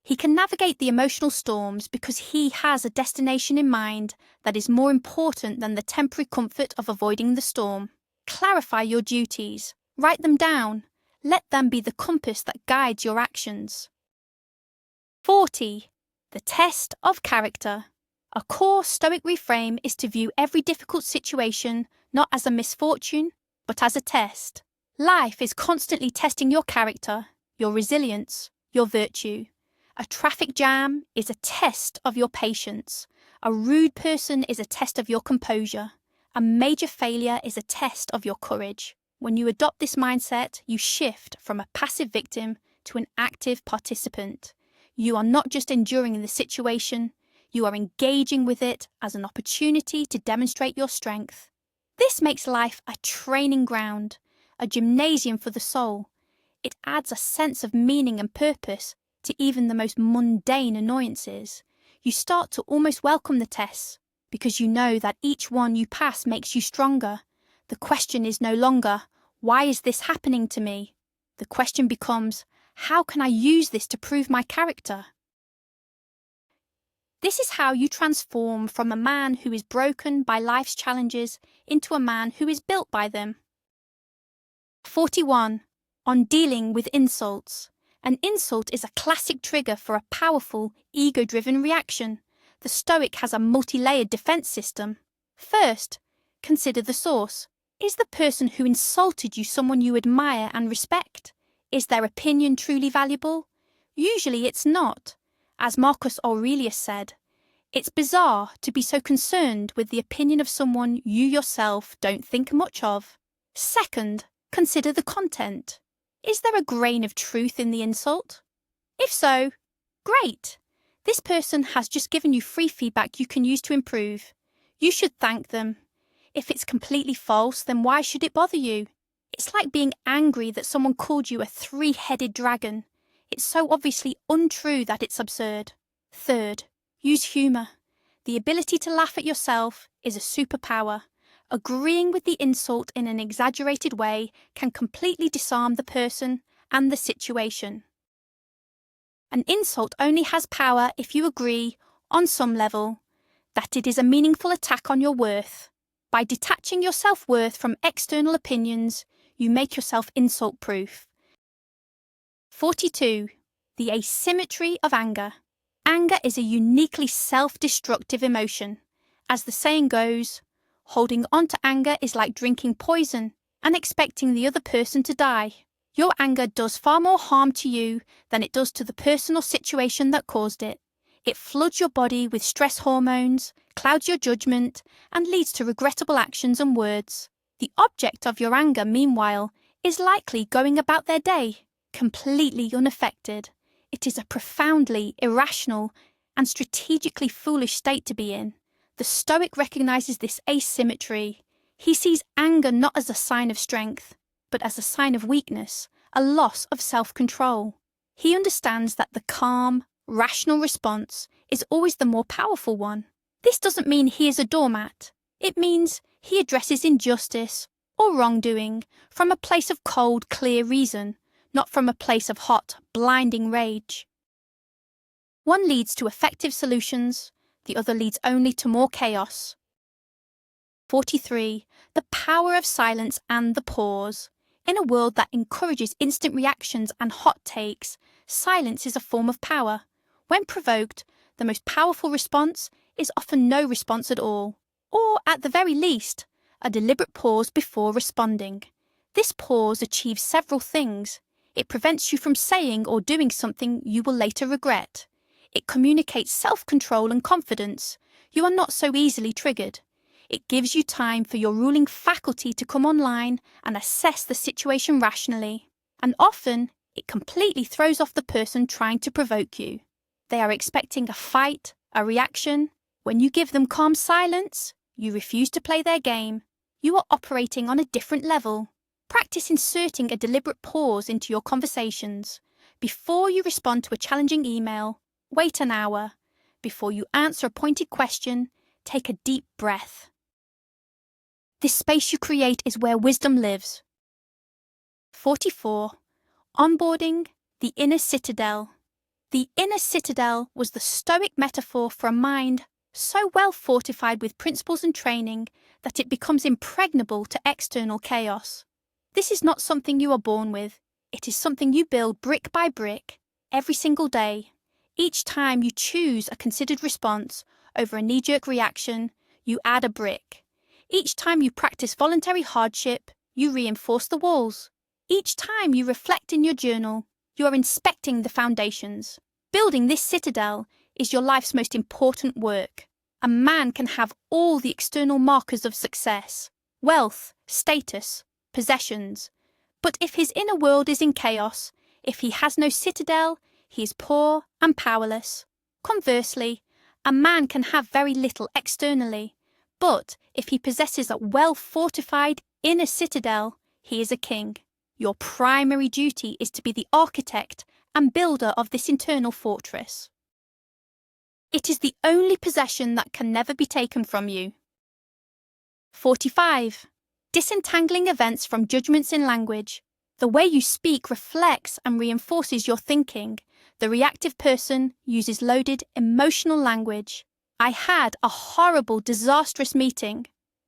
He can navigate the emotional storms because he has a destination in mind that is more important than the temporary comfort of avoiding the storm. Clarify your duties. Write them down. Let them be the compass that guides your actions. 40. The test of character. A core Stoic reframe is to view every difficult situation not as a misfortune, but as a test. Life is constantly testing your character, your resilience, your virtue. A traffic jam is a test of your patience. A rude person is a test of your composure. A major failure is a test of your courage. When you adopt this mindset, you shift from a passive victim to an active participant. You are not just enduring the situation, You are engaging with it as an opportunity to demonstrate your strength. This makes life a training ground, a gymnasium for the soul. It adds a sense of meaning and purpose to even the most mundane annoyances. You start to almost welcome the tests because you know that each one you pass makes you stronger. The question is no longer, why is this happening to me? The question becomes, how can I use this to prove my character? This is how you transform from a man who is broken by life's challenges into a man who is built by them. 41. On dealing with insults. An insult is a classic trigger for a powerful, ego-driven reaction. The Stoic has a multi-layered defense system. First, consider the source. Is the person who insulted you someone you admire and respect? Is their opinion truly valuable? Usually it's not. As Marcus Aurelius said, it's bizarre to be so concerned with the opinion of someone you yourself don't think much of. Second, consider the content. Is there a grain of truth in the insult? If so, great. This person has just given you free feedback you can use to improve. You should thank them. If it's completely false, then why should it bother you? It's like being angry that someone called you a three-headed dragon. It's so obviously untrue that it's absurd. Third, use humour. The ability to laugh at yourself is a superpower. Agreeing with the insult in an exaggerated way can completely disarm the person and the situation. An insult only has power if you agree, on some level, that it is a meaningful attack on your worth. By detaching your self-worth from external opinions, you make yourself insult-proof. 42. The asymmetry of anger. Anger is a uniquely self-destructive emotion. As the saying goes, holding on to anger is like drinking poison and expecting the other person to die. Your anger does far more harm to you than it does to the person or situation that caused it. It floods your body with stress hormones, clouds your judgment, and leads to regrettable actions and words. The object of your anger, meanwhile, is likely going about their day, completely unaffected. It is a profoundly irrational and strategically foolish state to be in. The Stoic recognizes this asymmetry. He sees anger not as a sign of strength, but as a sign of weakness, a loss of self-control. He understands that the calm, rational response is always the more powerful one. This doesn't mean he is a doormat. It means he addresses injustice or wrongdoing from a place of cold, clear reason, not from a place of hot, blinding rage. One leads to effective solutions, the other leads only to more chaos. 43. The power of silence and the pause. In a world that encourages instant reactions and hot takes, silence is a form of power. When provoked, the most powerful response is often no response at all, or at the very least, a deliberate pause before responding. This pause achieves several things. It prevents you from saying or doing something you will later regret. It communicates self-control and confidence. You are not so easily triggered. It gives you time for your ruling faculty to come online and assess the situation rationally. And often, it completely throws off the person trying to provoke you. They are expecting a fight, a reaction. When you give them calm silence, you refuse to play their game. You are operating on a different level. Practice inserting a deliberate pause into your conversations. Before you respond to a challenging email, wait an hour. Before you answer a pointed question, take a deep breath. This space you create is where wisdom lives. 44. Onboarding the inner citadel. The inner citadel was the Stoic metaphor for a mind so well fortified with principles and training that it becomes impregnable to external chaos. This is not something you are born with. It is something you build brick by brick, every single day. Each time you choose a considered response over a knee-jerk reaction, you add a brick. Each time you practice voluntary hardship, you reinforce the walls. Each time you reflect in your journal, you are inspecting the foundations. Building this citadel is your life's most important work. A man can have all the external markers of success, wealth, status, possessions. But if his inner world is in chaos, if he has no citadel, he is poor and powerless. Conversely, A man can have very little externally, but if he possesses a well-fortified inner citadel, he is a king. Your primary duty is to be the architect and builder of this internal fortress. It is the only possession that can never be taken from you. 45. Disentangling events from judgments in language. The way you speak reflects and reinforces your thinking. The reactive person uses loaded, emotional language. I had a horrible, disastrous meeting.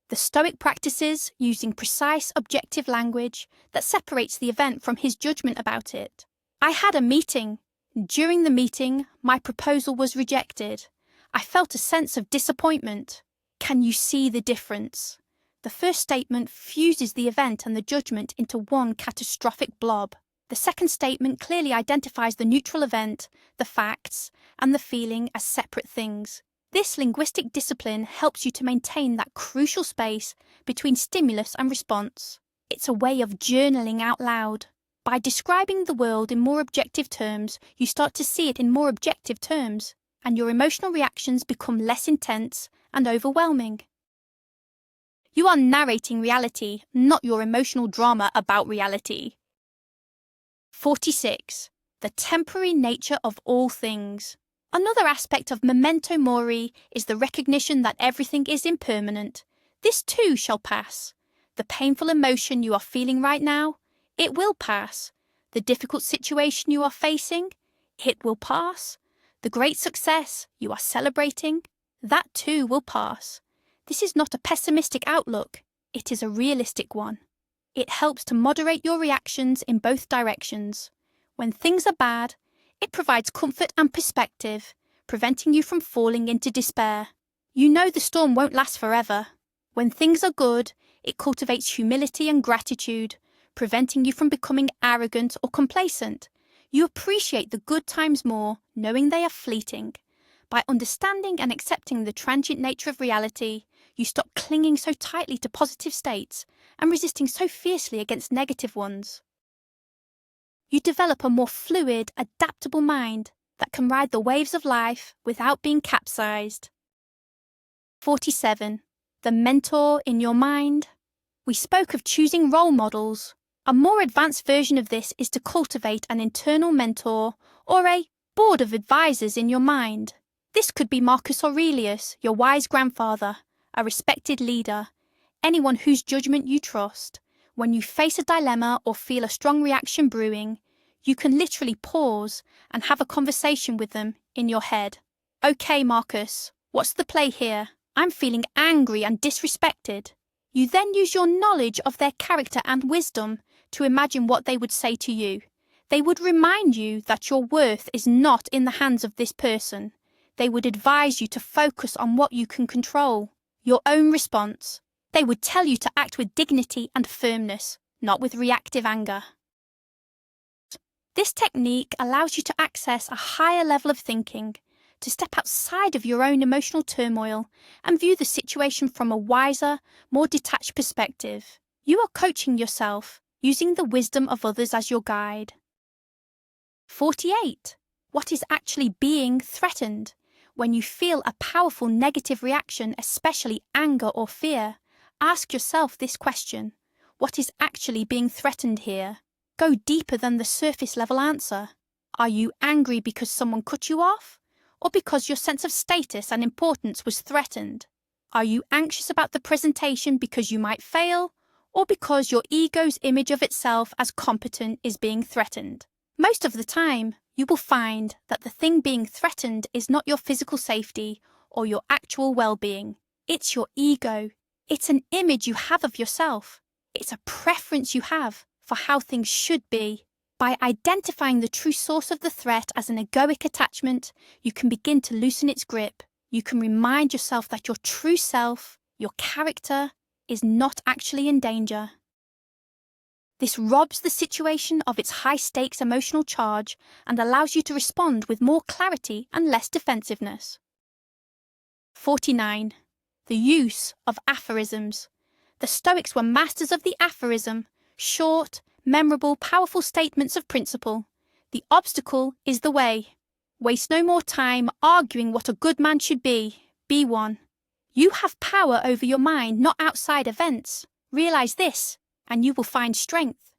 The Stoic practices using precise, objective language that separates the event from his judgment about it. I had a meeting. During the meeting, my proposal was rejected. I felt a sense of disappointment. Can you see the difference? The first statement fuses the event and the judgment into one catastrophic blob. The second statement clearly identifies the neutral event, the facts, and the feeling as separate things. This linguistic discipline helps you to maintain that crucial space between stimulus and response. It's a way of journaling out loud. By describing the world in more objective terms, you start to see it in more objective terms, and your emotional reactions become less intense and overwhelming. You are narrating reality, not your emotional drama about reality. 46. The temporary nature of all things. Another aspect of memento mori is the recognition that everything is impermanent. This too shall pass. The painful emotion you are feeling right now, it will pass. The difficult situation you are facing, it will pass. The great success you are celebrating, that too will pass. This is not a pessimistic outlook, it is a realistic one. It helps to moderate your reactions in both directions. When things are bad, it provides comfort and perspective, preventing you from falling into despair. You know the storm won't last forever. When things are good, it cultivates humility and gratitude, preventing you from becoming arrogant or complacent. You appreciate the good times more, knowing they are fleeting. By understanding and accepting the transient nature of reality, you stop clinging so tightly to positive states and resisting so fiercely against negative ones. You develop a more fluid, adaptable mind that can ride the waves of life without being capsized. 47. The mentor in your mind. We spoke of choosing role models. A more advanced version of this is to cultivate an internal mentor or a board of advisors in your mind. This could be Marcus Aurelius, your wise grandfather, a respected leader, anyone whose judgment you trust. When you face a dilemma or feel a strong reaction brewing, you can literally pause and have a conversation with them in your head. Okay, Marcus, what's the play here? I'm feeling angry and disrespected. You then use your knowledge of their character and wisdom to imagine what they would say to you. They would remind you that your worth is not in the hands of this person. They would advise you to focus on what you can control, your own response. They would tell you to act with dignity and firmness, not with reactive anger. This technique allows you to access a higher level of thinking, to step outside of your own emotional turmoil and view the situation from a wiser, more detached perspective. You are coaching yourself, using the wisdom of others as your guide. 48. What is actually being threatened? When you feel a powerful negative reaction, especially anger or fear, ask yourself this question: what is actually being threatened here? Go deeper than the surface level answer. Are you angry because someone cut you off? Or because your sense of status and importance was threatened? Are you anxious about the presentation because you might fail? Or because your ego's image of itself as competent is being threatened? Most of the time, you will find that the thing being threatened is not your physical safety or your actual well-being. It's your ego. It's an image you have of yourself. It's a preference you have for how things should be. By identifying the true source of the threat as an egoic attachment, you can begin to loosen its grip. You can remind yourself that your true self, your character, is not actually in danger. This robs the situation of its high-stakes emotional charge and allows you to respond with more clarity and less defensiveness. 49. The use of aphorisms. The Stoics were masters of the aphorism, short, memorable, powerful statements of principle. The obstacle is the way. Waste no more time arguing what a good man should be. Be one. You have power over your mind, not outside events. Realize this, and you will find strength.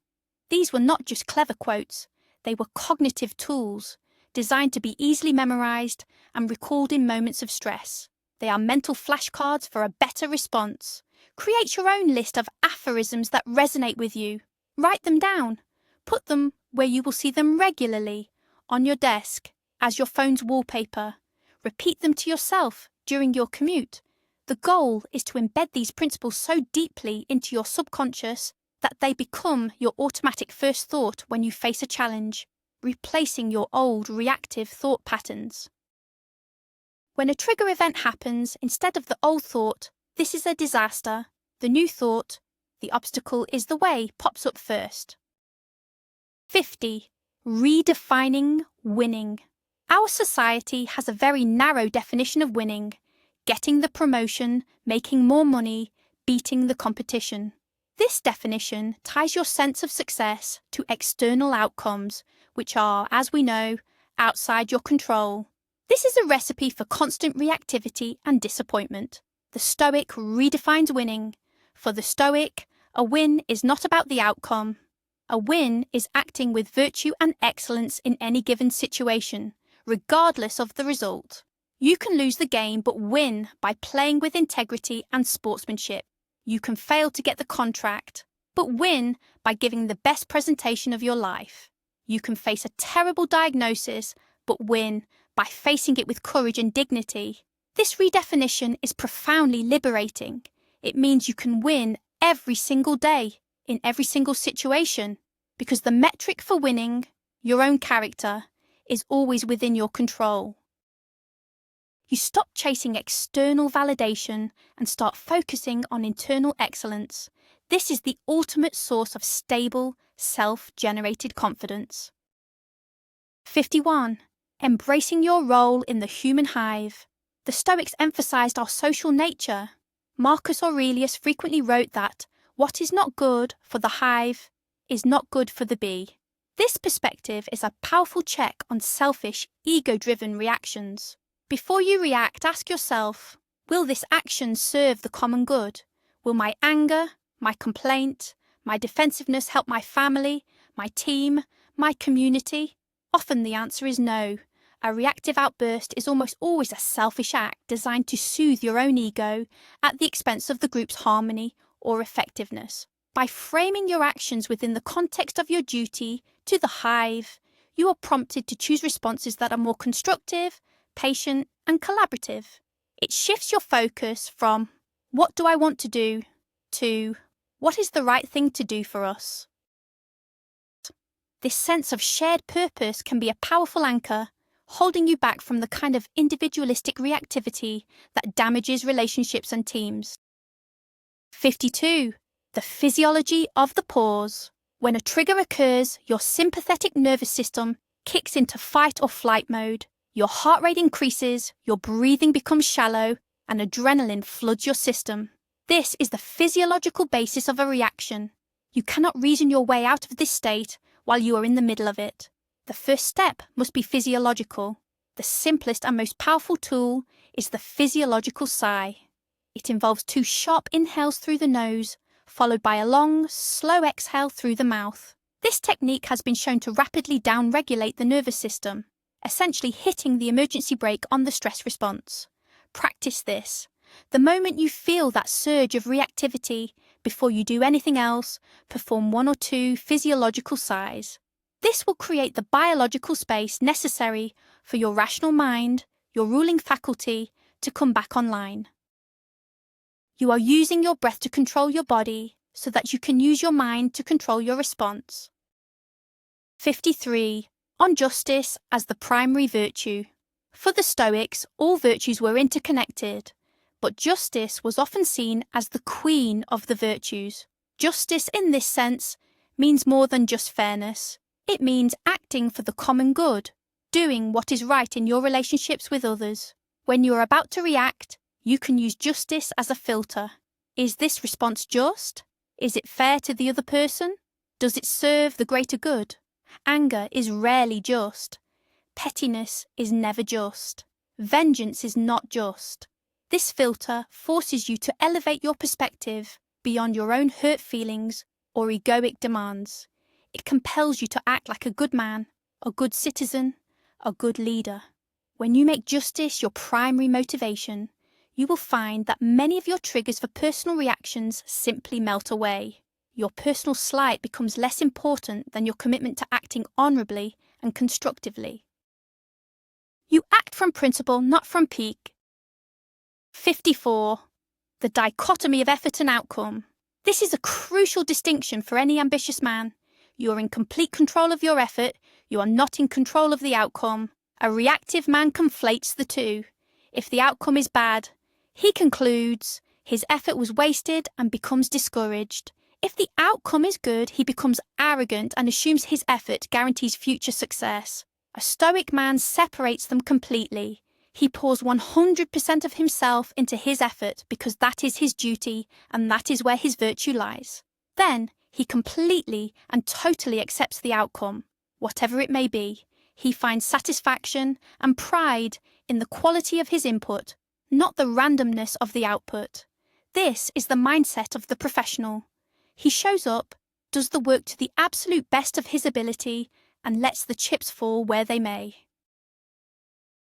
These were not just clever quotes, they were cognitive tools designed to be easily memorized and recalled in moments of stress. They are mental flashcards for a better response. Create your own list of aphorisms that resonate with you. Write them down. Put them where you will see them regularly, on your desk, as your phone's wallpaper. Repeat them to yourself during your commute. The goal is to embed these principles so deeply into your subconscious that they become your automatic first thought when you face a challenge, replacing your old reactive thought patterns. When a trigger event happens, instead of the old thought, "This is a disaster," the new thought, "The obstacle is the way," pops up first. 50. Redefining winning. Our society has a very narrow definition of winning: getting the promotion, making more money, beating the competition. This definition ties your sense of success to external outcomes, which are, as we know, outside your control. This is a recipe for constant reactivity and disappointment. The Stoic redefines winning. For the Stoic, a win is not about the outcome. A win is acting with virtue and excellence in any given situation, regardless of the result. You can lose the game but win by playing with integrity and sportsmanship. You can fail to get the contract, but win by giving the best presentation of your life. You can face a terrible diagnosis, but win by facing it with courage and dignity. This redefinition is profoundly liberating. It means you can win every single day, in every single situation, because the metric for winning, your own character, is always within your control. You stop chasing external validation and start focusing on internal excellence. This is the ultimate source of stable, self-generated confidence. 51. Embracing your role in the human hive. The Stoics emphasized our social nature. Marcus Aurelius frequently wrote that what is not good for the hive is not good for the bee. This perspective is a powerful check on selfish, ego-driven reactions. Before you react, ask yourself, will this action serve the common good? Will my anger, my complaint, my defensiveness help my family, my team, my community? Often the answer is no. A reactive outburst is almost always a selfish act designed to soothe your own ego at the expense of the group's harmony or effectiveness. By framing your actions within the context of your duty to the hive, you are prompted to choose responses that are more constructive, patient, and collaborative. It shifts your focus from "what do I want to do" to "what is the right thing to do for us?" This sense of shared purpose can be a powerful anchor, holding you back from the kind of individualistic reactivity that damages relationships and teams. 52. The physiology of the pause. When a trigger occurs, your sympathetic nervous system kicks into fight or flight mode. Your heart rate increases, your breathing becomes shallow, and adrenaline floods your system. This is the physiological basis of a reaction. You cannot reason your way out of this state while you are in the middle of it. The first step must be physiological. The simplest and most powerful tool is the physiological sigh. It involves 2 sharp inhales through the nose, followed by a long, slow exhale through the mouth. This technique has been shown to rapidly down-regulate the nervous system, essentially hitting the emergency brake on the stress response. Practice this. The moment you feel that surge of reactivity, before you do anything else, perform 1 or 2 physiological sighs. This will create the biological space necessary for your rational mind, your ruling faculty, to come back online. You are using your breath to control your body so that you can use your mind to control your response. 53. On justice as the primary virtue. For the Stoics, all virtues were interconnected, but justice was often seen as the queen of the virtues. Justice in this sense means more than just fairness. It means acting for the common good, doing what is right in your relationships with others. When you are about to react, you can use justice as a filter. Is this response just? Is it fair to the other person? Does it serve the greater good? Anger is rarely just. Pettiness is never just. Vengeance is not just. This filter forces you to elevate your perspective beyond your own hurt feelings or egoic demands. It compels you to act like a good man, a good citizen, a good leader. When you make justice your primary motivation, you will find that many of your triggers for personal reactions simply melt away. Your personal slight becomes less important than your commitment to acting honourably and constructively. You act from principle, not from pique. 54. The dichotomy of effort and outcome. This is a crucial distinction for any ambitious man. You are in complete control of your effort, you are not in control of the outcome. A reactive man conflates the two. If the outcome is bad, he concludes his effort was wasted and becomes discouraged. If the outcome is good, he becomes arrogant and assumes his effort guarantees future success. A Stoic man separates them completely. He pours 100% of himself into his effort because that is his duty and that is where his virtue lies. Then he completely and totally accepts the outcome, whatever it may be. He finds satisfaction and pride in the quality of his input, not the randomness of the output. This is the mindset of the professional. He shows up, does the work to the absolute best of his ability, and lets the chips fall where they may.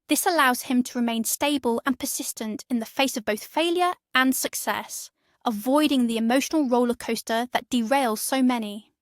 This allows him to remain stable and persistent in the face of both failure and success, avoiding the emotional roller coaster that derails so many.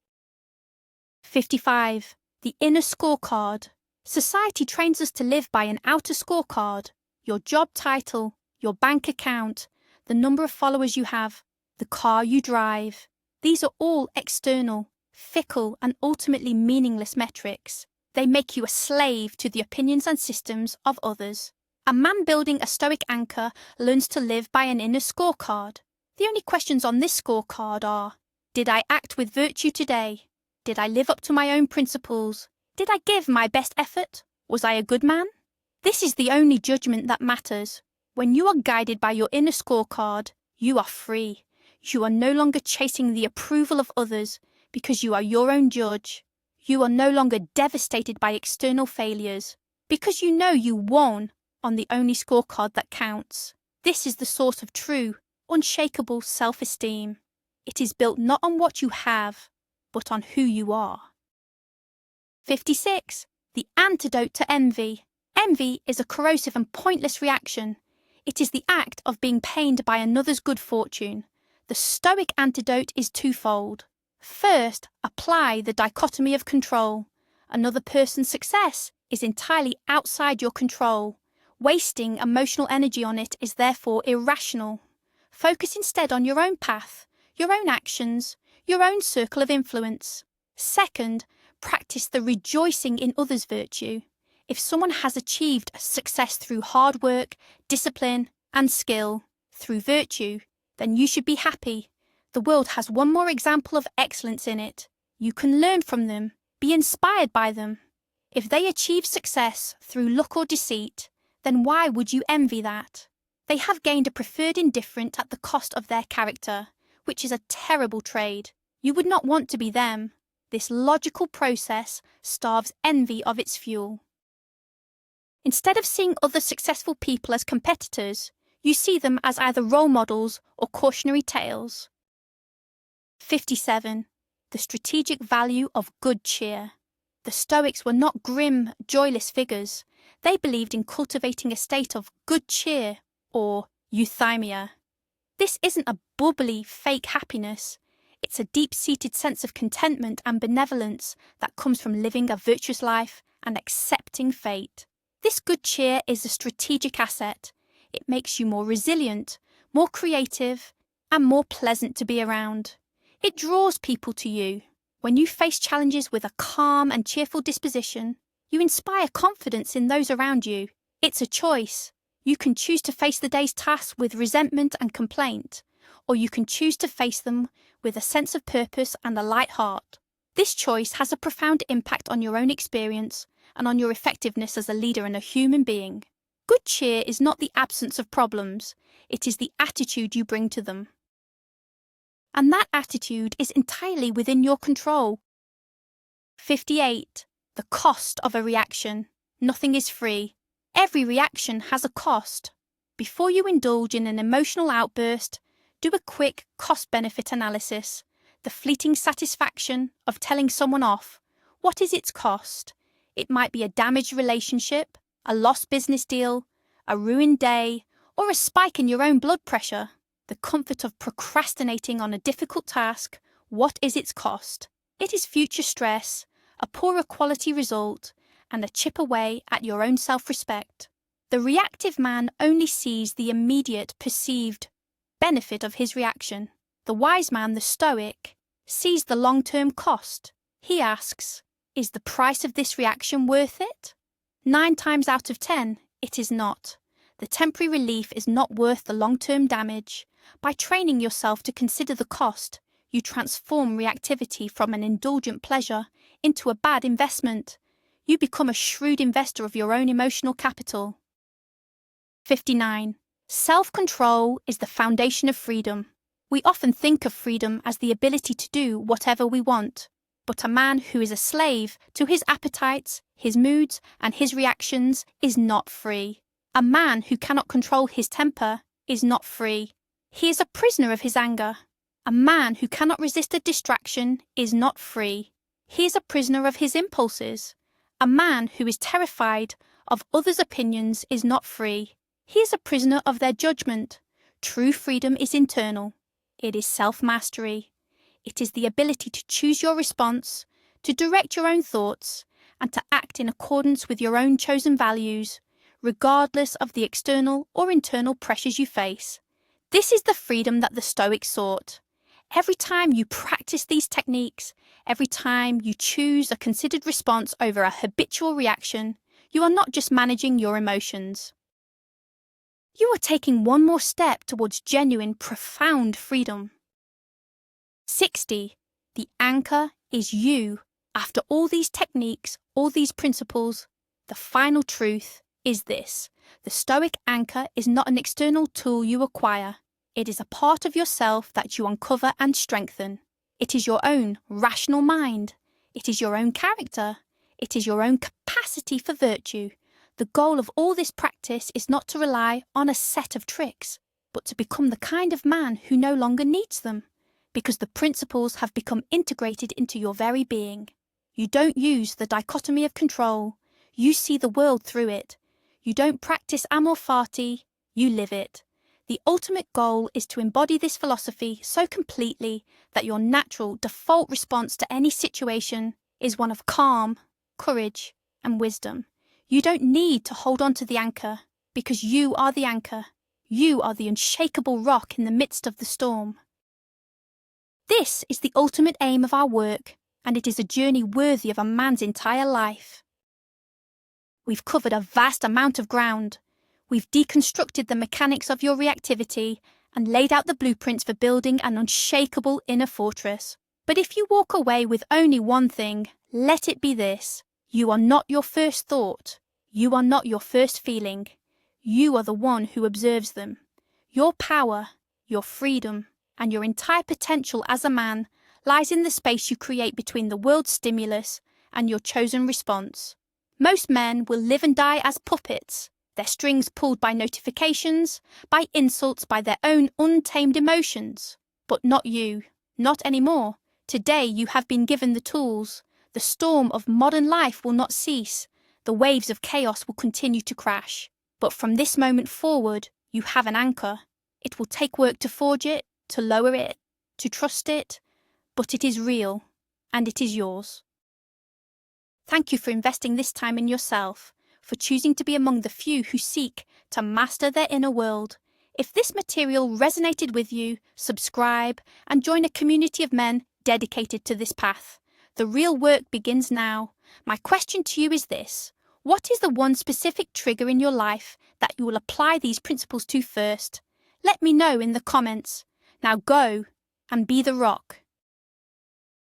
55. The inner scorecard. Society trains us to live by an outer scorecard. Your job title, your bank account, the number of followers you have, the car you drive. These are all external, fickle, and ultimately meaningless metrics. They make you a slave to the opinions and systems of others. A man building a Stoic anchor learns to live by an inner scorecard. The only questions on this scorecard are, did I act with virtue today? Did I live up to my own principles? Did I give my best effort? Was I a good man? This is the only judgment that matters. When you are guided by your inner scorecard, you are free. You are no longer chasing the approval of others because you are your own judge. You are no longer devastated by external failures because you know you won on the only scorecard that counts. This is the source of true, unshakable self-esteem. It is built not on what you have, but on who you are. 56. The antidote to envy. Envy is a corrosive and pointless reaction. It is the act of being pained by another's good fortune. The Stoic antidote is twofold. First, apply the dichotomy of control. Another person's success is entirely outside your control. Wasting emotional energy on it is therefore irrational. Focus instead on your own path, your own actions, your own circle of influence. Second, practice the rejoicing in others' virtue. If someone has achieved success through hard work, discipline, and skill, through virtue, then you should be happy. The world has one more example of excellence in it. You can learn from them, be inspired by them. If they achieve success through luck or deceit, then why would you envy that? They have gained a preferred indifference at the cost of their character, which is a terrible trade. You would not want to be them. This logical process starves envy of its fuel. Instead of seeing other successful people as competitors, you see them as either role models or cautionary tales. 57. The strategic value of good cheer. The Stoics were not grim, joyless figures. They believed in cultivating a state of good cheer, or euthymia. This isn't a bubbly, fake happiness. It's a deep-seated sense of contentment and benevolence that comes from living a virtuous life and accepting fate. This good cheer is a strategic asset. It makes you more resilient, more creative, and more pleasant to be around. It draws people to you. When you face challenges with a calm and cheerful disposition, you inspire confidence in those around you. It's a choice. You can choose to face the day's tasks with resentment and complaint, or you can choose to face them with a sense of purpose and a light heart. This choice has a profound impact on your own experience and on your effectiveness as a leader and a human being. Good cheer is not the absence of problems, it is the attitude you bring to them. And that attitude is entirely within your control. 58. The cost of a reaction. Nothing is free. Every reaction has a cost. Before you indulge in an emotional outburst, do a quick cost-benefit analysis. The fleeting satisfaction of telling someone off, what is its cost? It might be a damaged relationship, a lost business deal, a ruined day, or a spike in your own blood pressure. The comfort of procrastinating on a difficult task, what is its cost? It is future stress, a poorer quality result, and a chip away at your own self-respect. The reactive man only sees the immediate perceived benefit of his reaction. The wise man, the Stoic, sees the long-term cost. He asks, is the price of this reaction worth it? 9 times out of 10, it is not. The temporary relief is not worth the long-term damage. By training yourself to consider the cost, you transform reactivity from an indulgent pleasure into a bad investment. You become a shrewd investor of your own emotional capital. 59. Self-control is the foundation of freedom. We often think of freedom as the ability to do whatever we want, but a man who is a slave to his appetites, his moods, and his reactions is not free. A man who cannot control his temper is not free. He is a prisoner of his anger. A man who cannot resist a distraction is not free. He is a prisoner of his impulses. A man who is terrified of others' opinions is not free. He is a prisoner of their judgment. True freedom is internal. It is self-mastery. It is the ability to choose your response, to direct your own thoughts, and to act in accordance with your own chosen values, regardless of the external or internal pressures you face. This is the freedom that the Stoics sought. Every time you practice these techniques, every time you choose a considered response over a habitual reaction, you are not just managing your emotions. You are taking one more step towards genuine, profound freedom. 60. The anchor is you. After all these techniques, all these principles, the final truth is this. The Stoic anchor is not an external tool you acquire. It is a part of yourself that you uncover and strengthen. It is your own rational mind. It is your own character. It is your own capacity for virtue. The goal of all this practice is not to rely on a set of tricks, but to become the kind of man who no longer needs them, because the principles have become integrated into your very being. You don't use the dichotomy of control. You see the world through it. You don't practice amor fati, you live it. The ultimate goal is to embody this philosophy so completely that your natural default response to any situation is one of calm, courage, and wisdom. You don't need to hold on to the anchor, because you are the anchor. You are the unshakable rock in the midst of the storm. This is the ultimate aim of our work, and it is a journey worthy of a man's entire life. We've covered a vast amount of ground. We've deconstructed the mechanics of your reactivity and laid out the blueprints for building an unshakable inner fortress. But if you walk away with only one thing, let it be this. You are not your first thought. You are not your first feeling. You are the one who observes them. Your power, your freedom, and your entire potential as a man lies in the space you create between the world's stimulus and your chosen response. Most men will live and die as puppets, their strings pulled by notifications, by insults, by their own untamed emotions. But not you. Not anymore. Today you have been given the tools. The storm of modern life will not cease. The waves of chaos will continue to crash. But from this moment forward, you have an anchor. It will take work to forge it, to lower it, to trust it, but it is real, and it is yours. Thank you for investing this time in yourself, for choosing to be among the few who seek to master their inner world. If this material resonated with you, subscribe and join a community of men dedicated to this path. The real work begins now. My question to you is this. What is the one specific trigger in your life that you will apply these principles to first? Let me know in the comments. Now go and be the rock.